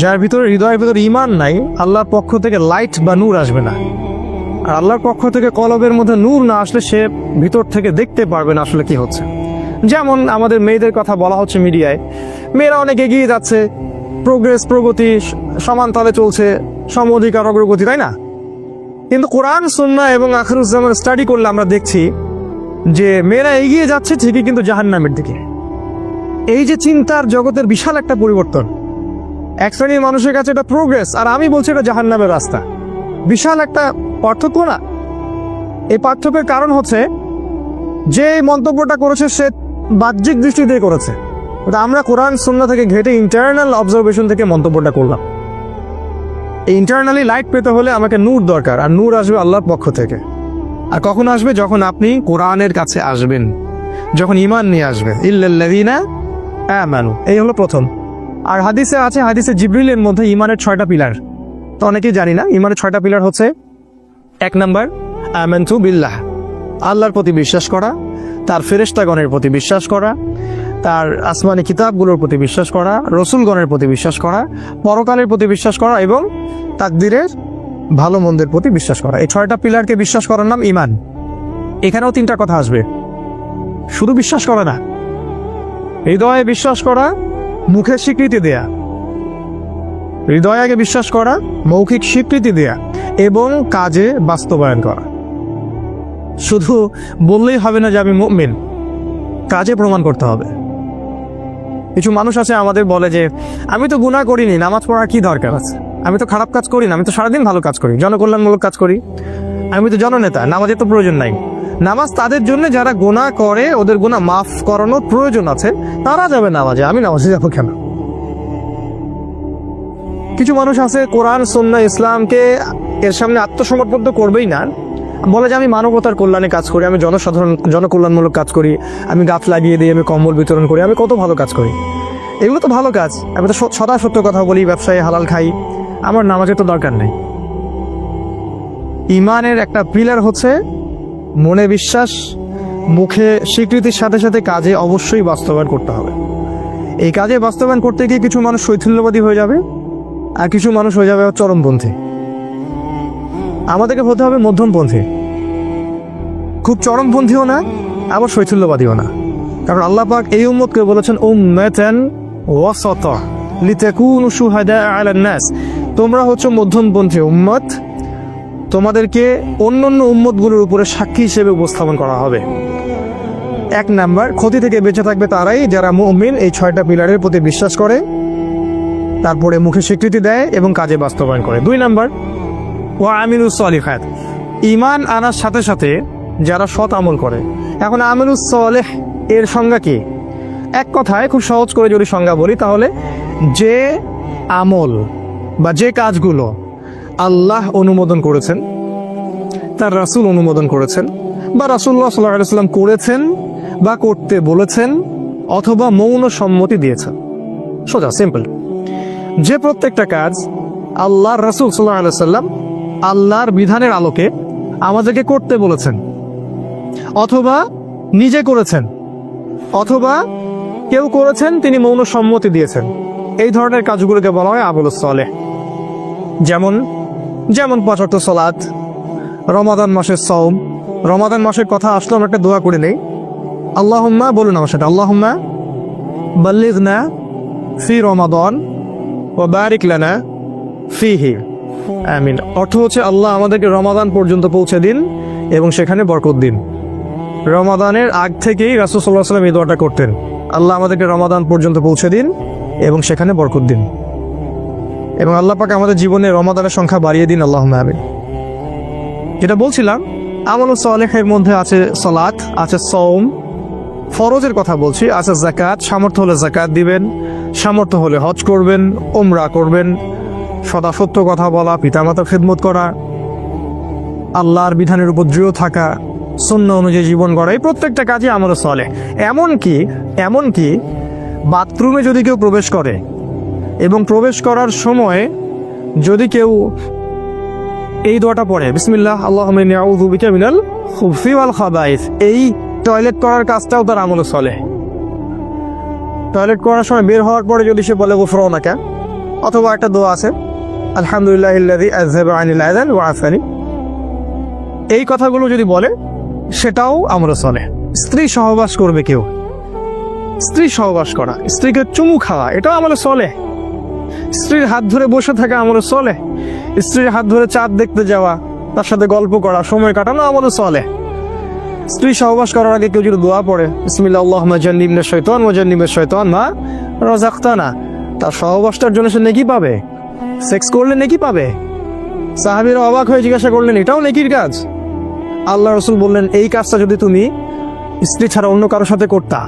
যার ভিতরে, হৃদয়ের ভিতরে ঈমান নাই, আল্লাহর পক্ষ থেকে লাইট বা নূর আসবে না। আর আল্লাহর পক্ষ থেকে কলবের মধ্যে নূর না আসলে সে ভিতর থেকে দেখতে পারবে না আসলে কি হচ্ছে। যেমন আমাদের মেয়েদের কথা বলা হচ্ছে মিডিয়ায়, মেয়েরা অনেক এগিয়ে যাচ্ছে, প্রোগ্রেস, প্রগতি সমান তালে চলছে, সম অধিকার, অগ্রগতি, তাই না? কিন্তু কোরআন, সুন্নাহ এবং আখিরুজ্জামান স্টাডি করলে আমরা দেখছি যে মেয়েরা এগিয়ে যাচ্ছে ঠিকই, কিন্তু জাহান্নামের দিকে। এই যে চিন্তার জগতের বিশাল একটা পরিবর্তন। এক শ্রেণীর মানুষের কাছে এটা প্রোগ্রেস, আর আমি বলছি এটা জাহান্নামের রাস্তা। বিশাল একটা পার্থক্য না? এই পার্থক্যের কারণ হচ্ছে যে মন্তব্যটা করেছে সে বাহ্যিক দৃষ্টি দিয়ে করেছে, আমরা কোরআন সুন্নাহ থেকে ঘেটে ইন্টারনাল অবজারভেশন থেকে মন্তব্যটা করলাম। এই ইন্টারনালি লাইট পেতে হলে আমাকে নূর দরকার, আর নূর আসবে আল্লাহর পক্ষ থেকে। আর কখন আসবে? যখন আপনি কোরআনের কাছে আসবেন, যখন ঈমান নিয়ে আসবেন। ইল্লাল্লাযীনা আমানু, এই হলো প্রথম। আর হাদিসে আছে, হাদিসে জিবরিলের মধ্যে ইমানের 6টা পিলার। তো অনেকেই জানি না ইমানের 6টা পিলার হচ্ছে, 1 নাম্বার আমানতু বিল্লাহ, আল্লাহর প্রতি বিশ্বাস করা, তার ফেরেশতাগণের প্রতি বিশ্বাস করা, তার আসমানি কিতাবগুলোর প্রতি বিশ্বাস করা, রসুলগণের প্রতি বিশ্বাস করা, পরকালের প্রতি বিশ্বাস করা এবং তাকদীরের ভালো মন্দের প্রতি বিশ্বাস করা। এই 6টা পিলারকে বিশ্বাস করার নাম ইমান। এখানেও 3টা কথা আসবে, শুধু বিশ্বাস করা না, হৃদয়ে বিশ্বাস করা, মুখে স্বীকৃতি দেয়া, হৃদয়ে আগে বিশ্বাস করা, মৌখিক স্বীকৃতি দেয়া এবং কাজে বাস্তবায়ন করা। শুধু বললেই হবে না যে আমি মুমিন, কাজে প্রমাণ করতে হবে। কিছু মানুষ আছে আমাদের বলে যে আমি তো গুনাহ করিনি, নামাজ পড়ার কি দরকার আছে, আমি তো খারাপ কাজ করি না, আমি তো সারাদিন ভালো কাজ করি, জনকল্যাণমূলক কাজ করি, আমি তো জননেতা, নামাজের তো প্রয়োজন নাই। নামাজ তাদের জন্য যারা গুনাহ করে, ওদের গুনাহ মাফ করানোর প্রয়োজন আছে, তারা যাবে নামাজে, আমি নামাজে যাবো কেন? কিছু মানুষ আছে কোরআন সুন্নাহ ইসলামকে এর সামনে আত্মসমর্পণ তো করবেই না, বলে যে আমি মানবতার কল্যাণে কাজ করি, আমি জনকল্যাণমূলক কাজ করি, আমি গাছ লাগিয়ে দিই, আমি কম্বল বিতরণ করি, আমি কত ভালো কাজ করি। এগুলো তো ভালো কাজ, আমি তো সদা সত্য কথা বলি, ব্যবসায় হালাল খাই, আমার নামাজের তো দরকার নেই। ইমানের একটা পিলার হচ্ছে মনে বিশ্বাস, মুখে স্বীকৃতির সাথে সাথে কাজে অবশ্যই বাস্তবায়ন করতে হবে। এই কাজে বাস্তবায়ন করতে গিয়ে কিছু মানুষ শৈথিল্যবাদী হয়ে যাবে, আর কিছু মানুষ হয়ে যাবে চরমপন্থী। আমাদেরকে হতে হবে মধ্যমপন্থী, খুব চরমপন্থীও না, আবার শৈথিল্যবাদীও না। কারণ আল্লাহ পাক এই উম্মতকে বলেছেন উম্মাতান ওয়াসাতা লিতাকুনু শুহাদা আলান নাস, তোমরা হচ্ছে মধ্যমপন্থী উম্মত, তোমাদেরকে অন্যান্য উম্মতগুলোর উপরে সাক্ষী হিসেবে উপস্থাপন করা হবে। 1 নাম্বার, ক্ষতি থেকে বেঁচে থাকবে তারাই যারা মুমিন, এই 6টা পিলারের প্রতি বিশ্বাস করে, তারপরে মুখে স্বীকৃতি দেয় এবং কাজে বাস্তবায়ন করে। 2 নাম্বার, ওয়া আমিলুস সলিহাত, ঈমান আনার সাথে সাথে যারা সৎ আমল করে। এখন আমিলুস সলিহ এর সংজ্ঞা কি? এক কথায় খুব সহজ করে যদি সংজ্ঞা বলি, তাহলে যে আমল বা যে কাজগুলো আল্লাহ অনুমোদন করেছেন, তার রাসূল অনুমোদন করেছেন, বা রাসূলুল্লাহ সাল্লাল্লাহু আলাইহি ওয়াসাল্লাম করেছেন বা করতে বলেছেন, অথবা মৌন সম্মতি দিয়েছেন। সোজা সিম্পল। যে প্রত্যেকটা কাজ আল্লাহর রাসূল সাল্লাল্লাহু আলাইহি ওয়াসাল্লাম আল্লাহর বিধানের আলোকে আমাদেরকে করতে বলেছেন, অথবা নিজে করেছেন, অথবা কেউ করেছেন তিনি মৌন সম্মতি দিয়েছেন, এই ধরনের কাজগুলোকে বলা হয় আমলুস সালেহ। যেমন 5 ওয়াক্ত সালাত, রমাদান মাসের সওম। রমাদান মাসের কথা আসলে আমরা একটা দোয়া করে নেই, আল্লাহুম্মা, বলুন আমার সাথে, আল্লাহুম্মা বাল্লিগনা ফি রমাদান ওয়া বারিক লানা ফিহি, আমিন। অর্থ হচ্ছে আল্লাহ আমাদেরকে রমাদান পর্যন্ত পৌঁছে দিন এবং সেখানে বরকত দিন। রমাদানের আগ থেকেই রাসূল সাল্লাল্লাহু আলাইহি ওয়াসাল্লাম এই দোয়াটা করতেন, আল্লাহ আমাদেরকে রমাদান পর্যন্ত পৌঁছে দিন এবং সেখানে বরকত দিন, এবং আল্লাহ পাক আমাদের জীবনে রমাদানের সংখ্যা বাড়িয়ে দিন, আল্লাহুম্মা আমিন। যেটা বলছিলাম, আমলুস সালেহের মধ্যে আছে সালাত, আছে সওম, ফরজের কথা বলছি, আছে যাকাত, সামর্থ্য হলে যাকাত দিবেন, সামর্থ্য হলে হজ করবেন, উমরা করবেন, সদা সত্য কথা বলা, পিতামাতার খেদমত করা, আল্লাহর বিধানের উপর দৃঢ় থাকা, সুন্নাহ অনুযায়ী জীবন গড়া, এই প্রত্যেকটা কাজই আমলুস সালেহ। এমনকি বাথরুমে যদি কেউ প্রবেশ করে এবং প্রবেশ করার সময় যদি কেউ এই দোয়াটা পড়ে, বিসমিল্লাহ আল্লাহুম্মা ইন্নী আউযু বিকা মিনাল খুবসি ওয়াল খাবাইস, এই টয়লেট করার কাজটাও তার আমলুস সালেহ। টয়লেট করার সময় বের হওয়ার পরে যদি সে বলে গুফরানাকা, অথবা একটা দোয়া আছে আলহামদুলিল্লাহিল্লাযী আযহাবা আনিল আযান ওয়া আফানি, এই কথাগুলো যদি বলে সেটাও আমলুস সালেহ। স্ত্রী সহবাস করবে কেউ, স্ত্রী সহবাস করা, স্ত্রীকে চুমু খাওয়া, এটাও আমলুস সালেহ। স্ত্রীর হাত ধরে বসে থাকা আমলুস সালেহ। স্ত্রীর হাত ধরে চাঁদ দেখতে যাওয়া, তার সাথে গল্প করা, সময় কাটানো আমলুস সালেহ। স্ত্রী সহবাস করার আগে কেউ যদি দোয়া পড়ে, বিসমিল্লাহ আল্লাহুম্মা জান্নিবনা শাইতান ওয়া জান্নিবাশ শাইতান মা রাযাকতানা, তার সহবাসটার জন্য সে নেকি পাবে, সেক্স করলে নেকি পাবে। সাহাবীরা অবাক হয়ে জিজ্ঞাসা করলেন, এটাও নেকির কাজ? আল্লাহ রাসূল বললেন, এই কাজটা যদি তুমি স্ত্রী ছাড়া অন্য কারোর সাথে করতা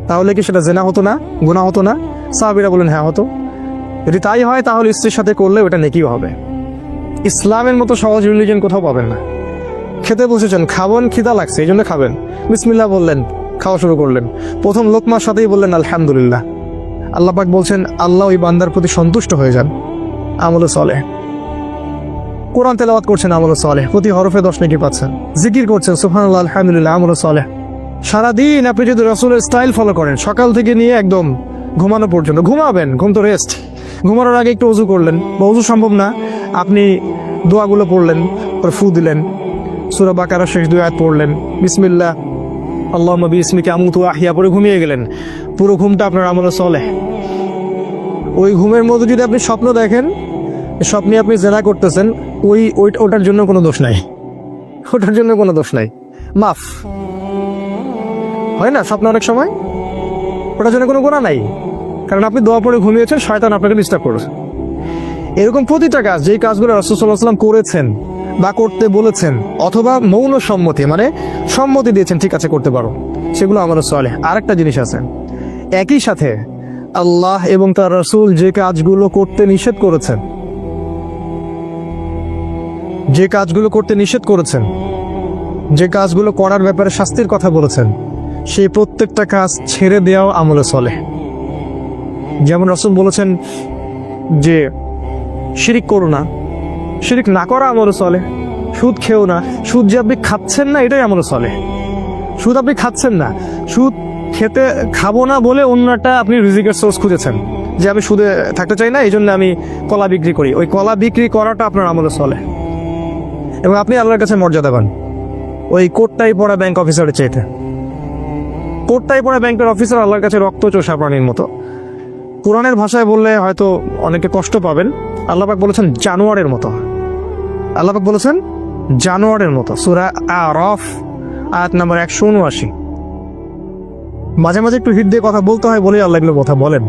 তাহলে কি সেটা জেনা হতো না, গুনাহ হতো না? সাহাবীরা বললেন, হ্যাঁ হতো। যদি তাই হয় তাহলে স্ত্রীর সাথে করলে ওটা নেকিও হবে। ইসলামের মতো সহজ রিলিজিয়ন কোথাও পাবেন না। খেতে বসেছেন, খাবেন, খিদা লাগছে এই জন্য খাবেন, বিসমিল্লাহ বললেন, খাওয়া শুরু করলেন, প্রথম লোকমার সাথেই বললেন আলহামদুলিল্লাহ, আল্লাহ পাক বলছেন আল্লাহ ওই বান্দার প্রতি সন্তুষ্ট হয়ে যান। আমলে সালেহ, কোরআন তেলাওয়াত করছেন, আমলে সালেহ, প্রতি হরফে 10 নেকি পাচ্ছেন। জিকির করছেন, সুবহানাল্লাহ, আলহামদুলিল্লাহ, আমলে সালেহ। সারাদিন আপনি যদি রাসূলের স্টাইল ফলো করেন, সকাল থেকে নিয়ে একদম ঘুমানো পর্যন্ত, ঘুমাবেন, ঘুম তো রেস্ট, ঘুমানোর আগে একটু ওযু করলেন, বা ওযু সম্ভব না আপনি দোয়াগুলো পড়লেন, পরে ফু দিলেন, সূরা বাকারার শেষ 2 আয়াত পড়লেন, বিসমিল্লাহ আল্লাহুম্মা বিসমিকা আমুতু ওয়া আহইয়া, পরে ঘুমিয়ে গেলেন। পুরো ঘুমটা আপনার আমলে সালেহ। ওই ঘুমের মধ্যে যদি আপনি স্বপ্ন দেখেন, স্বপ্নে আপনি জেনা করতেছেন, ওটার জন্য কোনো দোষ নাই, ওটার জন্য কোনো দোষ নাই, মাফ হয় না স্বপ্ন অনেক সময়, ওটার জন্য কোনো গুনাহ নাই, কারণ আপনি দোয়া পড়ে ঘুমিয়েছেন, শয়তান আপনাকে ডিস্টার্ব করেছে। এরকম প্রতিটা কাজ, যেই কাজগুলো রাসূল সাল্লাল্লাহু আলাইহি ওয়াসাল্লাম করেছেন বা করতে বলেছেন, অথবা মৌন সম্মতি মানে সম্মতি দিয়েছেন ঠিক আছে করতে পারো, সেগুলো আমলে সালেহ। আরেকটা জিনিস আছে, একই সাথে আল্লাহ এবং তার রাসূল যে কাজগুলো করতে নিষেধ করেছেন, যে কাজগুলো করতে নিষেধ করেছেন, যে কাজগুলো করার ব্যাপারে শাস্তির কথা বলেছেন, সেই প্রত্যেকটা কাজ ছেড়ে দেওয়াও আমলে সালেহ। যেমন রাসূল বলেছেন যে শিরিক করো না, শিরিক না করা আমলে সালেহ। সুদ খেও না, সুদ যে আপনি খাচ্ছেন না এটাই আমলে সালেহ। সুদ আপনি খাচ্ছেন না, সুদ খাবো না বলে অন্য একটা আপনি রিজিকের সোর্স খুঁজেছেন, যে আমি সুদে থাকতে চাই না, এই জন্য আমি কলা বিক্রি করি, ওই কলা বিক্রি করাটা আপনার আমলে সালেহ। এবং আপনি আল্লাহর কাছে মর্যাদা পান ওই কোটটাই পড়া ব্যাংক অফিসারের চাইতে। কোটটাই পড়া ব্যাংকের অফিসার আল্লাহর কাছে রক্ত চোষা প্রাণীর মতো। কোরআনের ভাষায় বললে হয়তো অনেকে কষ্ট পাবেন, আল্লাহ পাক বলেছেন জানোয়ারের মতো। আল্লাহ পাক বলেছেন জানোয়ারের মতো, সূরা আরাফ আয়াত নাম্বার 179। মাঝে মাঝে একটু হিট দিয়ে কথা বলতে হয় বলেই আল্লাহ এগুলো কথা বলেন।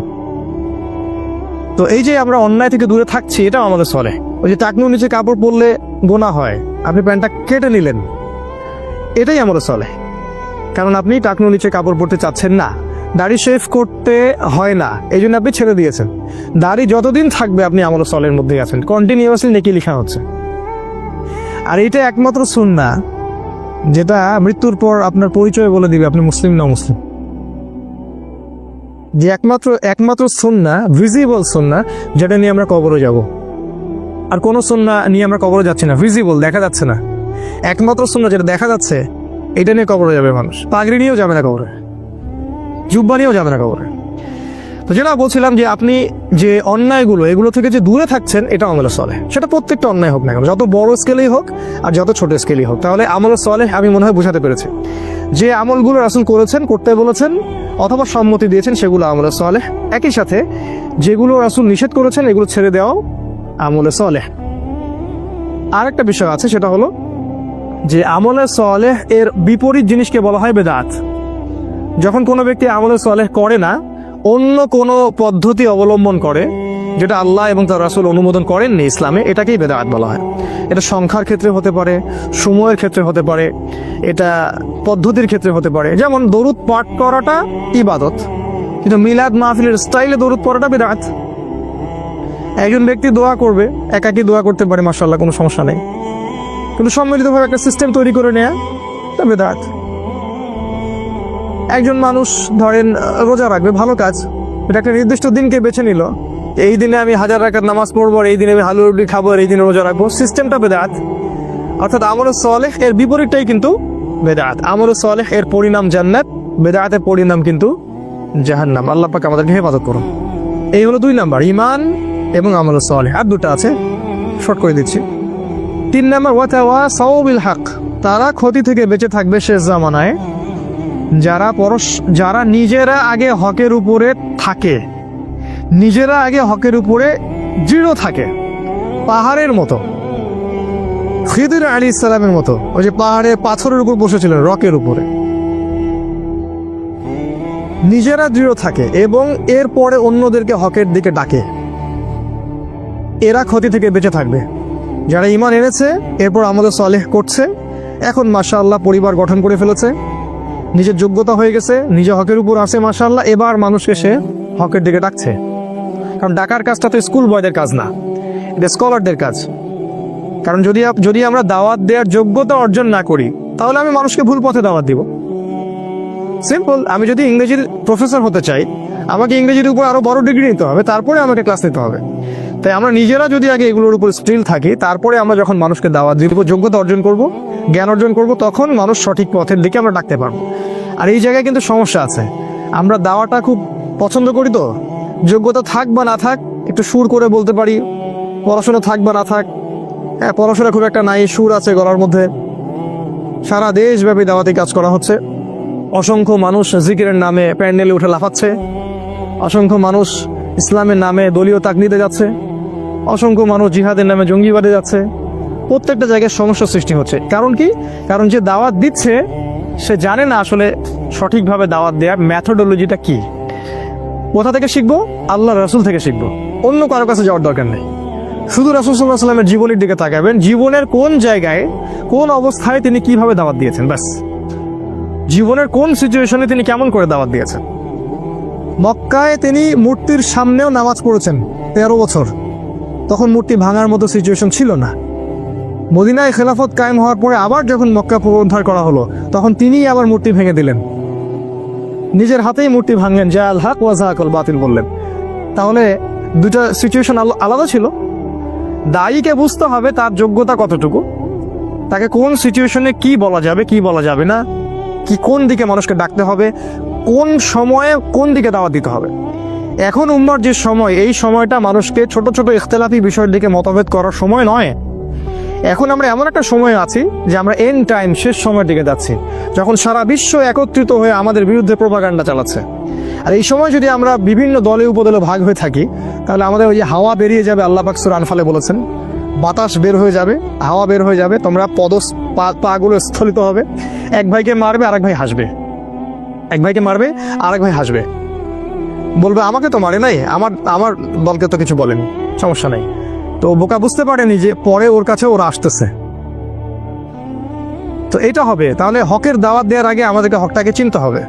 তো এই যে আমরা অন্যায় থেকে দূরে থাকছি, এটা আমাদের চলে। ওই যে টাকনুর নিচে কাপড় পরলে গোনা হয়, আপনি প্যান্টটা কেটে নিলেন, এটাই আমাদের চলে, কারণ আপনি টাকনুর নিচে কাপড় পরতে চাচ্ছেন না, দাড়ি শেভ করতে হয় না, এই জন্য আপনি ছেড়ে দিয়েছেন। দাড়ি যতদিন থাকবে আপনি আমল সলের মধ্যেই আছেন, কন্টিনিউয়াসলি নেকি লেখা হচ্ছে। আর এটা একমাত্র সুন্নাহ যেটা মৃত্যুর পর আপনার পরিচয় বলে দিবে আপনি মুসলিম না মুসলিম। যে একমাত্র সুন্নাহ, ভিজিবল সুন্নাহ, যেটা নিয়ে আমরা কবরে যাব। আর কোনো সুন্নাহ নিয়ে আমরা কবরে যাচ্ছি না, ভিজিবল, দেখা যাচ্ছে না। একমাত্র সুন্নাহ যেটা দেখা যাচ্ছে, এটা নিয়ে কবরে যাবে মানুষ। পাগড়ি নিয়েও যাবে না কবরে, জুব্বা নিয়েও যাবে না কবরে। তো যেটা বলছিলাম যে আপনি যে অন্যায়গুলো, এগুলো থেকে যে দূরে থাকছেন, এটা আমলে সলেহ। সেটা প্রত্যেকটা অন্যায় হোক না কেন, যত বড় স্কেলেই হোক আর যত ছোট স্কেলেই হোক, তাহলে আমলে সলেহ আমি মনে হয় বোঝাতে পেরেছি। যে আমলগুলো রাসূল করেছেন, করতে বলেছেন অথবা সম্মতি দিয়েছেন, সেগুলো আমলে সলেহ। একই সাথে যেগুলো রাসূল নিষেধ করেছেন, এগুলো ছেড়ে দেওয়াও আমলে সলেহ। আরেকটা বিষয় আছে, সেটা হলো যে আমলে সলেহ এর বিপরীত জিনিসকে বলা হয় বেদাত। যখন কোনো ব্যক্তি আমলে সলেহ করে না, অন্য কোনো পদ্ধতি অবলম্বন করে যেটা আল্লাহ এবং তার রাসূল অনুমোদন করেননি ইসলামে, এটাকেই বেদাত বলা হয়। এটা সংখ্যার ক্ষেত্রে হতে পারে, সময়ের ক্ষেত্রে হতে পারে, এটা পদ্ধতির ক্ষেত্রে হতে পারে। যেমন দরুদ পাঠ করাটা ইবাদত, কিন্তু মিলাদ মাহফিলের স্টাইলে দরুদ পড়াটা বেদাত। একজন ব্যক্তি দোয়া করবে, একাকী দোয়া করতে পারে, মাশাআল্লাহ, কোনো সমস্যা নেই, কিন্তু সম্মিলিতভাবে একটা সিস্টেম তৈরি করে নেয়া তা বেদাত। একজন মানুষ ধরেন রোজা রাখবে, ভালো কাজ, এটা একটা নির্দিষ্ট দিনকে বেছে নিল, এই দিনে আমি 1000 রাকাত নামাজ পড়বো, এই দিনে আমি হালুয়া রুটি খাবো, এই দিনে রোজা রাখবো, সিস্টেমটা বেদাত। অর্থাৎ আমলে সলেহ এর বিপরীতটাই কিন্তু বেদাত। আমলে সলেহ এর পরিণাম জান্নাত, বেদাতের পরিণাম কিন্তু জাহান্নাম। আল্লাহ পাক আমাদেরকে হেফাজত করুন। এই হলো 2 নাম্বার, ঈমান এবং আমলে সলেহ। আর 2টা আছে, শর্ট করে দিচ্ছি। 3 নাম্বার, ওয়াতাওয়াসাউ বিল হক। তারা ক্ষতি থেকে বেঁচে থাকবে শেষ জামানায় যারা নিজেরা আগে হকের উপরে থাকে, নিজেরা আগে হকের উপরে দৃঢ় থাকে, পাহাড়ের মতো, খিদির আলাইহিস সালামের মতো। ওই যে পাহাড়ে পাথরের উপর বসেছিলেন, রকের উপরে, নিজেরা দৃঢ় থাকে এবং এরপরে অন্যদেরকে হকের দিকে ডাকে, এরা ক্ষতি থেকে বেঁচে থাকবে। যারা ঈমান এনেছে, এরপর আমলে সলেহ করছে, এখন মাশাআল্লাহ পরিবার গঠন করে ফেলেছে, নিজের যোগ্যতা হয়ে গেছে, নিজে হকের উপর আছে মাশাআল্লাহ, এবার মানুষকে সে হকের দিকে ডাকছে। কারণ ডাকার কাজটা তো স্কুল বয়দের কাজ না, এটা স্কলারদের কাজ। কারণ যদি আমরা দাওয়াত দেওয়ার যোগ্যতা অর্জন না করি, তাহলে আমি মানুষকে ভুল পথে দাওয়াত দিব। সিম্পল। আমি যদি ইংরেজির প্রফেসর হতে চাই, আমাকে ইংরেজির উপর আরো বড় ডিগ্রি নিতে হবে, তারপরে আমাকে ক্লাস নিতে হবে। তাই আমরা নিজেরা যদি আগে এগুলোর উপর স্টিল থাকি, তারপরে আমরা যখন মানুষকে দাওয়াত দিব, যোগ্যতা অর্জন করব, জ্ঞান অর্জন করব, তখন মানুষ সঠিক পথের দিকে আমরা ডাকতে পারবো। আর এই জায়গায় কিন্তু সমস্যা আছে, আমরা দাওয়াটা খুব পছন্দ করি, তো যোগ্যতা থাক বা না থাক একটু সুর করে বলতে পারি, পড়াশোনা থাক বা না থাক, হ্যাঁ পড়াশোনা খুব একটা নাই, সুর আছে গলার মধ্যে। সারা দেশব্যাপী দাওয়াতি কাজ করা হচ্ছে, অসংখ্য মানুষ জিকিরের নামে প্যান্ডেলে উঠে লাফাচ্ছে, অসংখ্য মানুষ ইসলামের নামে দলীয় তাকলিদে যাচ্ছে, অসংখ্য মানুষ জিহাদের নামে জঙ্গিবাদে যাচ্ছে। প্রত্যেকটা জায়গায় সমস্যা সৃষ্টি হচ্ছে। কারণ কি? কারণ যে দাওয়াত দিচ্ছে সে জানে না আসলে সঠিকভাবে দাওয়াত দেওয়ার ম্যাথোডোলজিটা কি। কোথা থেকে শিখবো? আল্লাহ রাসূল থেকে শিখবো, অন্য কারো কাছে যাওয়ার দরকার নেই। শুধু রাসূল সাল্লাল্লাহু আলাইহি ওয়াসাল্লামের জীবনের দিকে তাকাবেন, জীবনের কোন জায়গায় কোন অবস্থায় তিনি কিভাবে দাওয়াত দিয়েছেন, ব্যাস। জীবনের কোন সিচুয়েশনে তিনি কেমন করে দাওয়াত দিয়েছেন। মক্কায় তিনি মূর্তির সামনেও নামাজ পড়েছেন 13 বছর, তখন মূর্তি ভাঙার মতো সিচুয়েশন ছিল না। মদিনায় খেলাফত কায়েম হওয়ার পরে আবার যখন মক্কা পুনরুদ্ধার করা হলো, তখন তিনিই আবার মূর্তি ভেঙে দিলেন, নিজের হাতেই মূর্তি ভাঙলেন, যা আল হক ওয়া যাকাল বাতিল বললেন। তাহলে দুটা সিচুয়েশন আলাদা ছিল। দায়ীকে বুঝতে হবে তার যোগ্যতা কতটুকু, তাকে কোন সিচুয়েশনে কি বলা যাবে কি বলা যাবে না, কি কোন দিকে মানুষকে ডাকতে হবে, কোন সময়ে কোন দিকে দাওয়াত দিতে হবে। এখন উম্মার যে সময়, এই সময়টা মানুষকে ছোট ছোট ইখতিলাফি বিষয়ের দিকে মতভেদ করার সময় নয়। এখন আমরা এমন একটা সময় আছি যে আমরা এন্ড টাইম, শেষ সময়ের দিকে যাচ্ছি, যখন সারা বিশ্ব একত্রিত হয়ে আমাদের বিরুদ্ধে প্রোপাগান্ডা চালাচ্ছে। আর এই সময় যদি আমরা বিভিন্ন দলে উপদলে ভাগ হয়ে থাকি, তাহলে আমাদের ওই যে হাওয়া বেরিয়ে যাবে, আল্লাহ পাক সূরা আনফালে বলেছেন, বাতাস বের হয়ে যাবে, হাওয়া বের হয়ে যাবে, তোমরা পাগুলো স্থলিত হবে, এক ভাইকে মারবে আরেক ভাই হাসবে, এক ভাইকে মারবে আরেক ভাই হাসবে, বলবে আমাকে তো মারে নাই, আমার দলকে তো কিছু বলেনি, সমস্যা নাই। তো বোকা বুঝতে পারেনি যে পরে ওর কাছে ওরা আসতেছে। তো এটা হবে। তাহলে হকের দাওয়াত দেওয়ার আগে আমাদেরকে হকটাকে চিনতে হবে,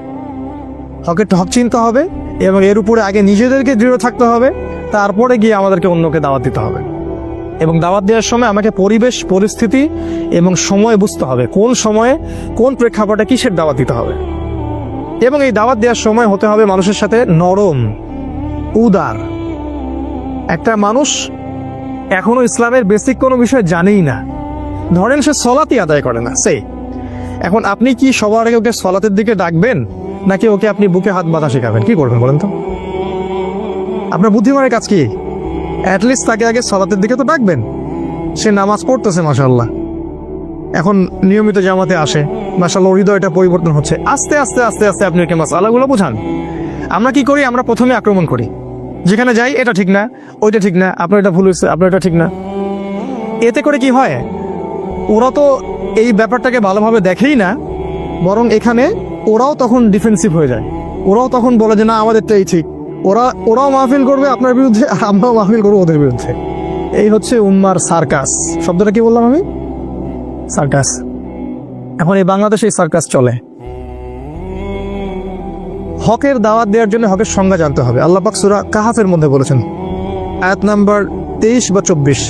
হক চিনতে হবে, এবং এর উপরে আগে নিজেদেরকে দৃঢ় থাকতে হবে, তারপরে গিয়ে আমাদেরকে অন্যকে দাওয়াত দিতে হবে। এবং দাওয়াত দেওয়ার সময় আমাকে পরিবেশ, পরিস্থিতি এবং সময় বুঝতে হবে, কোন সময়ে কোন প্রেক্ষাপটে কিসের দাওয়াত দিতে হবে। এবং এই দাওয়াত দেওয়ার সময় হতে হবে মানুষের সাথে নরম, উদার। একটা মানুষ এখনো ইসলামের বেসিক কোনো বিষয় জানেই না, ধরেন সে সলাতই আদায় করে না, এখন আপনি কি সবার আগে ওকে সলাতের দিকে ডাকবেন, নাকি ওকে আপনি বুকে হাত বাঁধা শেখাবেন? কি করবেন বলেন তো? আপনার বুদ্ধিমানের কাজ কি? অ্যাটলিস্ট তাকে আগে সলাতের দিকে তো ডাকবেন। সে নামাজ পড়তেছে মাশাআল্লাহ, এখন নিয়মিত জামাতে আসে, মাশাআল্লাহ হৃদয়টা পরিবর্তন হচ্ছে, আস্তে আস্তে আস্তে আস্তে আপনি ওকে মাসআলাগুলো বোঝান। আমরা কি করি? আমরা প্রথমে আক্রমণ করি, যেখানে যাই এটা ঠিক না, ওইটা ঠিক না, আপনার এটা ভুল হয়েছে, আপনার এটা ঠিক না। এতে করে কি হয়? ওরা তো এই ব্যাপারটাকে ভালোভাবে দেখেই না, বরং এখানে ওরাও তখন ডিফেন্সিভ হয়ে যায়, ওরাও তখন বলে যে না আমাদেরটাই ঠিক। ওরাও মাহফিল করবে আপনার বিরুদ্ধে, আর আমরাও মাহফিল করবো ওদের বিরুদ্ধে। এই হচ্ছে উম্মার সার্কাস। শব্দটা কি বললাম আমি? সার্কাস। এখন এই বাংলাদেশে এই সার্কাস চলে। হকের দাওয়াত দেওয়ার জন্য হকের সংজ্ঞা জানতে হবে। আল্লাহ পাক সূরা কাহাফের মধ্যে বলেছেন, আয়াত নাম্বার 23 বা 24,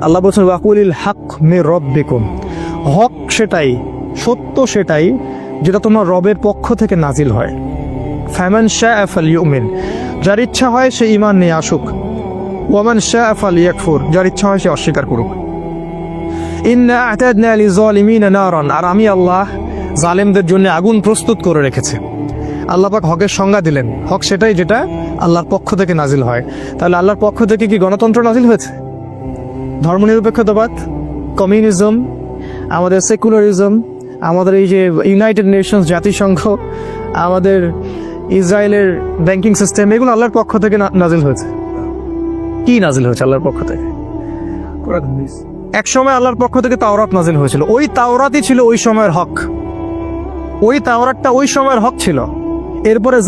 আল্লাহ বলেছেন ওয়াকুলিল হক মির রাব্বিকুম, হক সেটাই, সত্য সেটাই যেটা তোমার রবের পক্ষ থেকে নাজিল হয়। ফামান শাআ ফালইউমিন, যার ইচ্ছা হয় সে ঈমান নিয়ে আসুক, ওয়ামান শাআ ফালইয়াকফুর, যার ইচ্ছা হয় সে অস্বীকার করুক। ইন্না আ'তাদনা লিযালিমিনা নারান, আর আমি আল্লাহ জালেমদের জন্য আগুন প্রস্তুত করে রেখেছি। আল্লাহ পাক হকের সংজ্ঞা দিলেন, হক সেটাই যেটা আল্লাহর পক্ষ থেকে নাজিল হয়। তাহলে আল্লাহর পক্ষ থেকে কি গণতন্ত্র নাজিল হয়েছে? ধর্মনিরপেক্ষতাবাদ, কমিউনিজম, আমাদের সেকুলারিজম, আমাদের এই যে ইউনাইটেড নেশনস জাতিসংঘ, আমাদের ইসরায়েলের ব্যাংকিং সিস্টেম, এগুলো আল্লাহর পক্ষ থেকে নাজিল হয়েছে। কি নাজিল হয়েছে আল্লাহর পক্ষ থেকে? এক সময় আল্লাহর পক্ষ থেকে তাওরাত নাজিল হয়েছিল, ওই তাওরাতই ছিল ওই সময়ের হক, ওই তাওরাতটা ওই সময়ের হক ছিল। এরপরে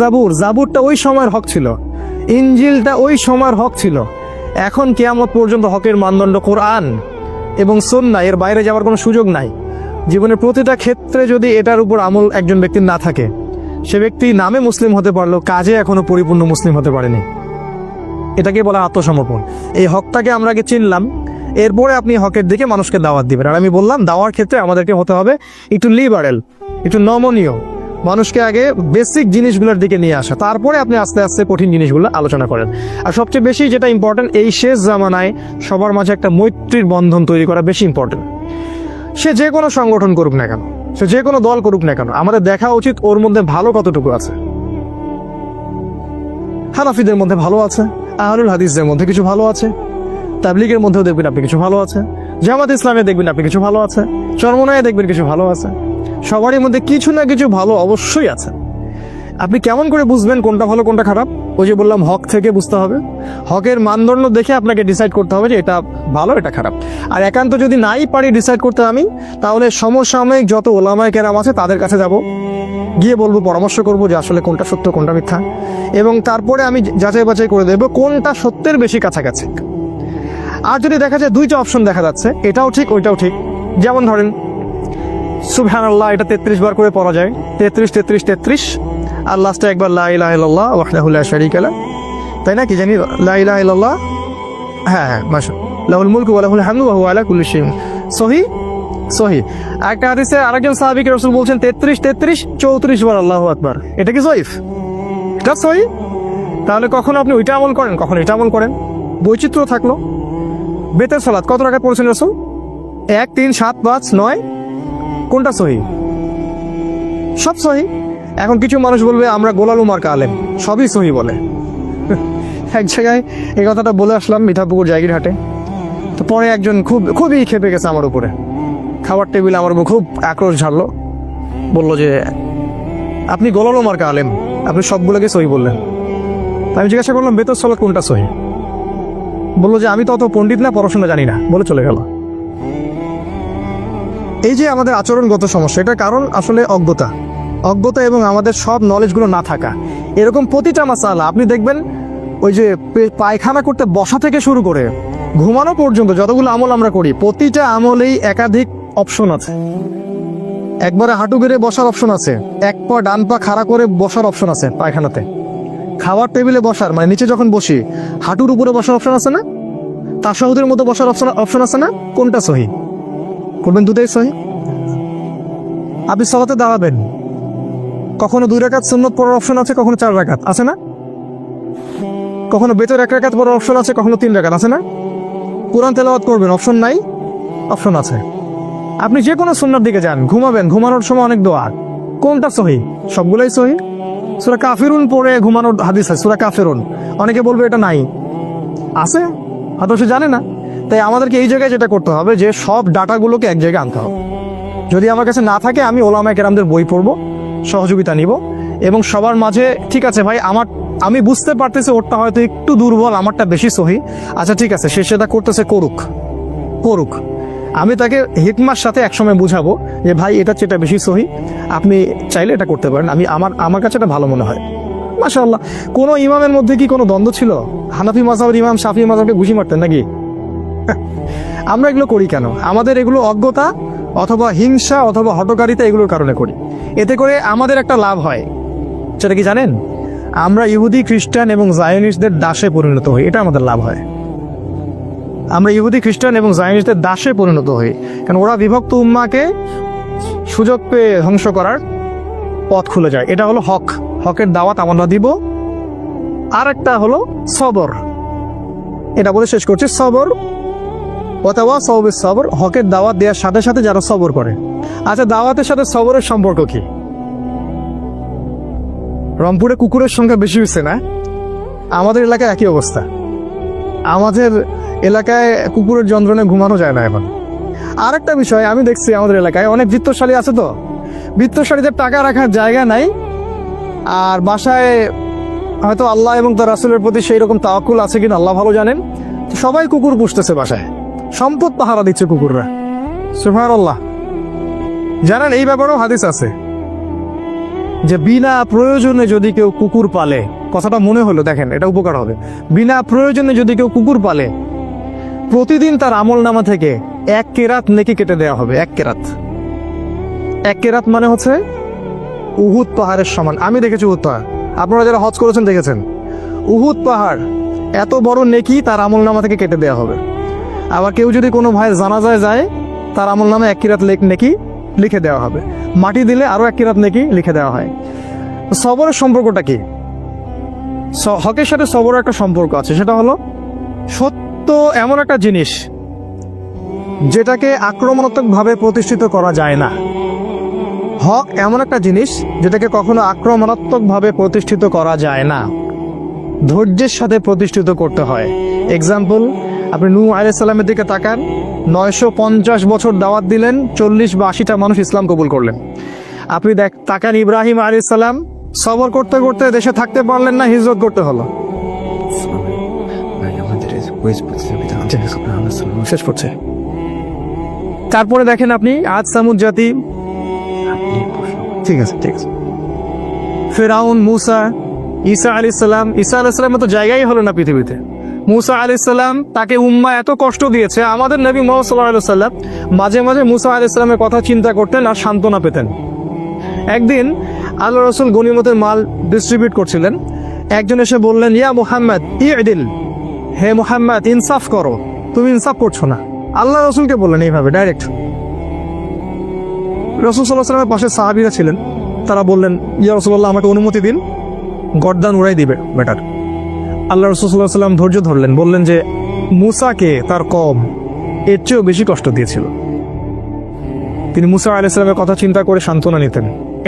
জাবুরটা ওই সময়ের হক ছিল, ইনজিলটা ওই সময়ের হক ছিল। এখন কিয়ামত পর্যন্ত হকের মানদণ্ড কোরআন এবং সুন্নাহ, এর বাইরে যাওয়ার কোনো সুযোগ নাই। জীবনের প্রতিটা ক্ষেত্রে যদি এটার উপর আমল একজন ব্যক্তির না থাকে, সে ব্যক্তি নামে মুসলিম হতে পারলেও কাজে এখনো পরিপূর্ণ মুসলিম হতে পারেনি। এটাকে বলা আত্মসমর্পণ। এই হকটাকে আমরা আগে চিনলাম, এরপরে আপনি হকের দিকে মানুষকে দাওয়াত দিবেন। আর আমি বললাম দাওয়ার ক্ষেত্রে আমাদেরকে হতে হবে একটু লিবারেল, একটু নমনীয়, মানুষকে আগে বেসিক জিনিসগুলোর দিকে নিয়ে আসা, তারপরে আপনি আস্তে আস্তে কঠিন জিনিসগুলো আলোচনা করেন। আর সবচেয়ে বেশি যেটা ইম্পর্টেন্ট, এই শেষ জামানায় সবার মাঝে একটা মৈত্রীর বন্ধন তৈরি করা বেশি ইম্পর্টেন্ট। সে যে কোনো সংগঠন করুক না কেন, সে যে কোনো দল করুক না কেন, আমাদের দেখা উচিত ওর মধ্যে ভালো কতটুকু আছে। হানাফিদের মধ্যে ভালো আছে, আহলুল হাদিসদের মধ্যে কিছু ভালো আছে, তাবলিগের মধ্যেও দেখবেন আপনি কিছু ভালো আছে, জামাত ইসলামে দেখবেন আপনি কিছু ভালো আছে, চরমনায় দেখবেন কিছু ভালো আছে। সবারই মধ্যে কিছু না কিছু ভালো অবশ্যই আছে। আপনি কেমন করে বুঝবেন কোনটা ভালো কোনটা খারাপ? ওই যে বললাম, হক থেকে বুঝতে হবে। হকের মানদণ্ড দেখে আপনাকে ডিসাইড করতে হবে যে এটা ভালো এটা খারাপ। আর একান্ত যদি নাই পারি ডিসাইড করতে আমি, তাহলে সমসাময়িক যত ওলামায়ে কেরাম আছে তাদের কাছে যাব, গিয়ে বলবো, পরামর্শ করব যে আসলে কোনটা সত্য কোনটা মিথ্যা, এবং তারপরে আমি যাচাই বাছাই করে দেবো কোনটা সত্যের বেশি কাছাকাছি। আর যদি দেখা যায় দুইটা অপশন দেখা যাচ্ছে, এটাও ঠিক ওইটাও ঠিক, যেমন ধরেন সুবহানাল্লাহ এটা 33 বার করে পড়া যায়, 33 33 33, আর লাস্টে একবার লা ইলাহা ইল্লাল্লাহ ওয়াহদাহু লা শারীকা লাহ, তাই না? কি জানি লা ইলাহা ইল্লাল্লাহ, হ্যাঁ হ্যাঁ মাশাআল্লাহ, লাহুল মুলকু ওয়া লাহুল হামদু ওয়া হুয়া আলা কুল্লি শাইইন সহিহ। সহিহ। একটা হাদিসে আরেকজন সাহাবীকে রাসূল বলছেন 33 33 34 বার আল্লাহু আকবার। এটা কি সহিহ? এটা সহিহ। তাহলে কখনো আপনি ওইটা আমল করেন, কখনো এটা আমল করেন, বৈচিত্র্য থাকলো। বেতের সালাত কত রাকাত পড়েছেন রাসূল? 1 3 7 5 9, কোনটা সহিহ? সব সহিহ। এখন কিছু মানুষ বলবে আমরা গোলালু মার্কা আলেম, সবই সহিহ বলে। এক জায়গায় এই কথাটা বলে আসলাম মিঠাপুকুর জায়গিরহাটে, তো পরে একজন খুবই খেপে গেছে আমার উপরে, খাবার টেবিলে আমার উপর খুব আক্রোশ ঝাড়লো, বলল যে আপনি গোলালু মার্কা আলেম, আপনি সবগুলোকে সহিহ বললেন। আমি জিজ্ঞাসা করলাম বেতের সালাত কোনটা সহিহ? বললো যে আমি তো অত পণ্ডিত না, পড়াশোনা জানি না, বলে চলে গেল। এই যে আমাদের আচরণগত সমস্যা, এটার কারণ আসলে অজ্ঞতা এবং আমাদের সব নলেজগুলো না থাকা। এরকম প্রতিটা মাসালা আপনি দেখবেন, ওই যে পায়খানা করতে বসা থেকে শুরু করে ঘুমানো পর্যন্ত যতগুলো আমল আমরা করি, প্রতিটা আমলেই একাধিক অপশন আছে। একবারে হাঁটু গেড়ে বসার অপশন আছে, এক পা ডান পা খাড়া করে বসার অপশন আছে পায়খানাতে। খাবার টেবিলে বসার মানে নিচে যখন বসি হাঁটুর উপরে বসার অপশন আছে না? তাশাহুদের মধ্যে বসার অপশন আছে না? কোনটা সহিহ? করবেন দুটোই সহিহ। আপনি সালাতে দাঁড়াবেন, কখনো 2 রাকাত সুন্নত পড়ার অপশন আছে, কখনো 4 রাকাত আছে না? কখনো বেতর 1 রাকাত পড়ার অপশন আছে, কখনো 3 রাকাত আছে না? কোরআন তেলাওয়াত করবেন, অপশন নাই? অপশন আছে। আপনি যে কোনো সুন্নার দিকে যান, ঘুমাবেন, ঘুমানোর সময় অনেক দোয়া, কোনটা সহিহ? সবগুলাই সহিহ। সূরা কাফিরুন পড়ে ঘুমানোর হাদিস আছে, সূরা কাফিরুন, অনেকে বলবে এটা নাই, আছে, হয়তো সে জানে না। তাই আমাদেরকে এই জায়গায় যেটা করতে হবে যে সব ডাটাগুলোকে এক জায়গায় আনতে হবে। যদি আমার কাছে না থাকে, আমি ওলামায়ে কেরামদের বই পড়বো, সহযোগিতা নিব, এবং সবার মাঝে ঠিক আছে ভাই আমি বুঝতে পারতেছি ওরটা হয়তো একটু দুর্বল, আমারটা বেশি সহিহ, আচ্ছা ঠিক আছে, সে সেটা করতেছে, করুক। আমি তাকে হিকমার সাথে একসময় বুঝাবো যে ভাই এটা যেটা বেশি সহিহ, আপনি চাইলে এটা করতে পারেন, আমার কাছে এটা ভালো মনে হয়। মাশাআল্লাহ। কোন ইমামের মধ্যে কি কোনো দ্বন্দ্ব ছিল? হানাফি মাযহাবের ইমাম শাফিঈ মাযহাবকে ঘুষি মারতেন নাকি? আমরা এগুলো করি কেন? আমাদের এগুলো অজ্ঞতা অথবা হিংসা অথবা হঠকারিতা, এগুলোর কারণে করি। এতে করে আমাদের একটা লাভ হয়, সেটা কি জানেন? আমরা ইহুদি খ্রিস্টান এবং জায়নিস্টদের দাসে পরিণত হই, এটা আমাদের লাভ হয়। আমরা ইহুদি খ্রিস্টান এবং জায়নিস্টদের দাসে পরিণত হই, কারণ ওরা বিভক্ত উম্মাকে সুযোগ পেয়ে ধ্বংস করার পথ খুলে যায়। এটা হলো হকের দাওয়াত আমরা দিব। আর একটা হলো সবর, এটা বলে শেষ করছি। সবর অথবা সওবিস সবর, হকের দাওয়াত দেওয়ার সাথে সাথে যারা সবর করে। আচ্ছা, দাওয়াতের সাথে সবরের সম্পর্ক কি? রংপুরে কুকুরের সংখ্যা বেশি হয়েছে না? আমাদের এলাকায় একই অবস্থা। আমাদের এলাকায় কুকুরের যন্ত্রণায় ঘুমানো যায় না এখন। আর একটা বিষয় আমি দেখছি, আমাদের এলাকায় অনেক বৃত্তশালী আছে, তো বৃত্তশালীদের টাকা রাখার জায়গা নাই, আর বাসায় হয়তো আল্লাহ এবং তার রাসূলের প্রতি সেই রকম তাওয়াক্কুল আছে কিনা আল্লাহ ভালো জানেন, সবাই কুকুর পুষতেছে বাসায়, সম্পদ পাহারা দিচ্ছে কুকুররা। সুবহানাল্লাহ। জানেন এই ব্যাপারেও হাদিস আছে যে বিনা প্রয়োজনে যদি কেউ কুকুর পালে, কথাটা মনে হলো, দেখেন এটা উপকার হবে। বিনা প্রয়োজনে যদি কেউ কুকুর পালে, প্রতিদিন তার আমলনামা থেকে 1 কেরাত নেকি কেটে দেওয়া হবে। 1 কেরাত, 1 কেরাত মানে হচ্ছে উহুদ পাহাড়ের সমান। আমি দেখেছি উহুদ পাহাড়, আপনারা যারা হজ করেছেন দেখেছেন, উহুদ পাহাড় এত বড় নেকি তার আমলনামা থেকে কেটে দেওয়া হবে। আবার কেউ যদি কোনো ভাই জানাজায় যায়, তার আমলনামা 1 কেরাত নেকি লিখে দেওয়া হবে। মাটি দিলে আরো 1 কিরাত নেকি লিখে দেওয়া হয়। সবরের সম্পর্কটা কি? হকের সাথে সবরের একটা সম্পর্ক আছে, সেটা হলো সত্য এমন একটা জিনিস যেটাকে আক্রমণাত্মকভাবে প্রতিষ্ঠিত করা যায় না। হক এমন একটা জিনিস যেটাকে কখনো আক্রমণাত্মকভাবে প্রতিষ্ঠিত করা যায় না, ধৈর্যের সাথে প্রতিষ্ঠিত করতে হয়। এক্সাম্পল, আপনি নূহ আলাইহিস সালামের দিকে তাকান, 950 বছর দাওয়াত দিলেন, 40 বা 80টা মানুষ ইসলাম কবুল করলেন। আপনি তাকান ইব্রাহিম আলাইহিস সালাম, সবর করতে করতে দেশে থাকতে পারলেন না, হিজরত করতে হলো। শেষ করছে। তারপরে দেখেন আপনি আদ সামুদ জাতি, ঠিক আছে, ফেরাউন, মুসা, ঈসা আলাইহিস সালাম। ঈসা আলাইহিস সালামের তো জায়গাই হলো না পৃথিবীতে। মুসা আলাইহিস সালাম, তাকে উম্মাহ এত কষ্ট দিয়েছে। আমাদের নবী মুহাম্মদ সাল্লাল্লাহু আলাইহি ওয়াসাল্লাম মাঝে মাঝে মুসা আলাইহিস সালামের কথা চিন্তা করতেন আর সান্ত্বনা পেতেন। একদিন আল্লাহ রাসূল গনিমতের মাল ডিস্ট্রিবিউট করছিলেন, একজন এসে বললেন, ইয়া মুহাম্মদ ইদিল, হে মুহাম্মদ ইনসাফ করো, তুমি ইনসাফ করছো না। আল্লাহ রাসূলকে বললেন এইভাবে ডাইরেক্ট। রাসূল সাল্লাল্লাহু আলাইহি ওয়াসাল্লামের পাশে সাহাবীরা ছিলেন, তারা বললেন, ইয়া রাসূলুল্লাহ, আমাকে অনুমতি দিন, গর্দান উড়াই দিবে বেটার। আল্লাহ রাসূল সাল্লাল্লাহু আলাইহি ওয়াসাল্লাম ধৈর্য ধরলেন, বললেন যে মুসাকে তার কওম এর চেয়েও বেশি কষ্ট দিয়েছিল। তিনি মুসা আলাইহিস সালামের কথা চিন্তা করে সান্ত্বনা নিতেন।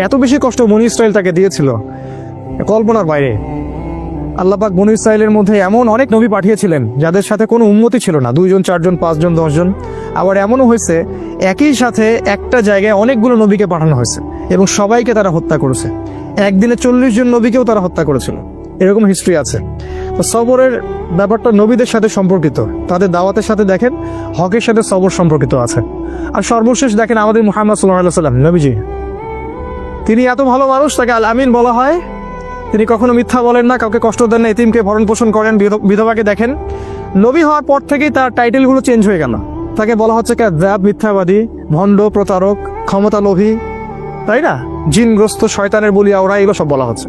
এত বেশি কষ্ট বনী ইসরাইল তাকে দিয়েছিল, কল্পনার বাইরে। আল্লাহ পাক বনী ইসরাইলের মধ্যে এমন অনেক নবী পাঠিয়েছিলেন যাদের সাথে কোনো উম্মতি ছিল না, 2 জন 4 জন 5 জন 10 জন। আবার এমনও হয়েছে একই সাথে একটা জায়গায় অনেকগুলো নবীকে পাঠানো হয়েছে এবং সবাইকে তারা হত্যা করেছে। একদিনে 40 জন নবীকেও তারা হত্যা করেছিল, এরকম হিস্ট্রি আছে। তো সবরের ব্যাপারটা নবীদের সাথে সম্পর্কিত, তাদের দাওয়াতের সাথে দেখেন হকের সাথে সবর সম্পর্কিত আছে। আর সর্বশেষ দেখেন আমাদের মুহাম্মদ সাল্লাল্লাহু আলাইহি ওয়াসাল্লাম নবীজি, তিনি এত ভালো মানুষ, তাকে আল আমিন বলা হয়। তিনি কখনো মিথ্যা বলেন না, কাউকে কষ্ট দেন না, এতিমকে ভরণ পোষণ করেন, বিধবাকে দেখেন। নবী হওয়ার পর থেকেই তার টাইটেলগুলো চেঞ্জ হয়ে গেল। তাকে বলা হচ্ছে কাযযাব, মিথ্যাবাদী, ভণ্ড, প্রতারক, ক্ষমতা লোভী, তাই না, জিনগ্রস্ত, শয়তানের বলিয়া ওরা, এগুলো সব বলা হচ্ছে।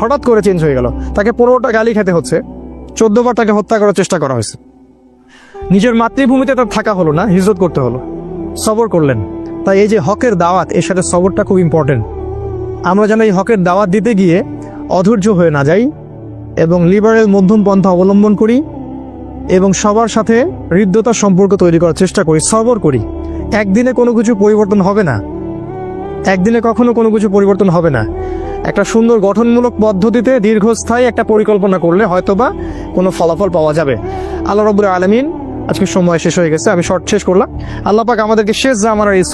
হঠাৎ করে চেঞ্জ হয়ে গেল। তাকে 15টা গালি খেতে হচ্ছে, 14 বার তাকে হত্যা করার চেষ্টা করা হয়েছে। নিজের মাতৃভূমিতে তার থাকা হলো না, হিজরত করতে হলো, সবর করলেন। তাই এই যে হকের দাওয়াত, এর সাথে সবরটা খুব ইম্পর্টেন্ট। আমরা যেন এই হকের দাওয়াত দিতে গিয়ে অধৈর্য হয়ে না যাই এবং লিবারেল মধ্যম পন্থা অবলম্বন করি এবং সবার সাথে হৃদ্যতার সম্পর্ক তৈরি করার চেষ্টা করি, সবর করি। একদিনে কোনো কিছু পরিবর্তন হবে না, একদিনে কখনো কোনো কিছু পরিবর্তন হবে না। একটা সুন্দর গঠনমূলক পদ্ধতিতে দীর্ঘস্থায়ী একটা পরিকল্পনা করলে হয়তোবা কোনো ফলাফল পাওয়া যাবে। আল্লাহ রাব্বুল আলামিন, আজকে সময় শেষ হয়ে গেছে, আমি শর্ট শেষ করলাম। আল্লাহ পাক আমাদেরকে শেষ জামানার এই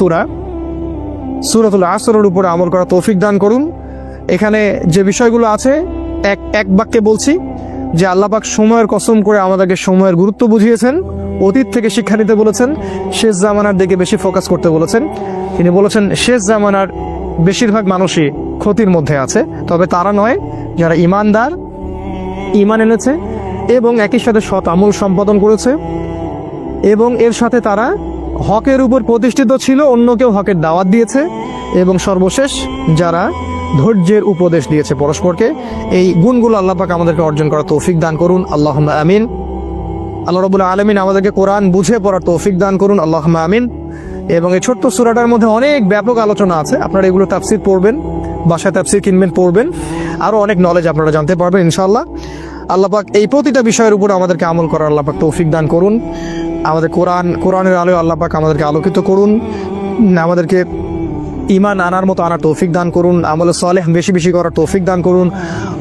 সূরাতুল আসরের উপরে আমল করা তৌফিক দান করুন। এখানে যে বিষয়গুলো আছে এক বাক্যে বলছি যে আল্লাহ পাক সময়ের কসম করে আমাদেরকে সময়ের গুরুত্ব বুঝিয়েছেন, অতীত থেকে শিক্ষা নিতে বলেছেন, শেষ জামানার দিকে বেশি ফোকাস করতে বলেছেন। তিনি বলেছেন শেষ জামানার বেশিরভাগ মানুষই ক্ষতির মধ্যে আছে, তবে তারা নয় যারা ইমানদার, ইমান এনেছে এবং একই সাথে সৎ আমল সম্পাদন করেছে এবং এর সাথে তারা হকের উপর প্রতিষ্ঠিত ছিল, অন্যকেও হকের দাওয়াত দিয়েছে এবং সর্বশেষ যারা ধৈর্যের উপদেশ দিয়েছে পরস্পরকে। এই গুণগুলো আল্লাহ পাক আমাদেরকে অর্জন করার তৌফিক দান করুন, আল্লাহুম্মা আমিন। আল্লাহ রাব্বুল আলামিন আমাদেরকে কোরআন বুঝে পড়ার তৌফিক দান করুন, আল্লাহুম্মা আমিন। এবং এই ছোট্ট সূরাটার মধ্যে অনেক ব্যাপক আলোচনা আছে, আপনারা এগুলো তাফসীর পড়বেন, বাসায় তাফসীর কিনবেন, পড়বেন, আরও অনেক নলেজ আপনারা জানতে পারবেন ইনশাআল্লাহ। আল্লাহ পাক এই প্রতিটা বিষয়ের উপর আমাদেরকে আমল করার আল্লাহ পাক তৌফিক দান করুন। আমাদের কোরআনের আলোয় আল্লাহ পাক আমাদেরকে আলোকিত করুন, আমাদেরকে ইমান আনার মতো আনার তৌফিক দান করুন, আমলে সালেহ বেশি বেশি করার তৌফিক দান করুন,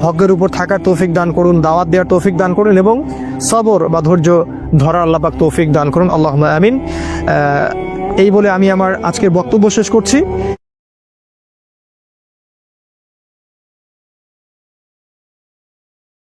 হকের উপর থাকার তৌফিক দান করুন, দাওয়াত দেওয়ার তৌফিক দান করুন এবং সবর বা ধৈর্য ধরার আল্লাহ পাক তৌফিক দান করুন, আল্লাহুম্মা আমিন। এই বলে আমি আমার আজকের বক্তব্য শেষ করছি।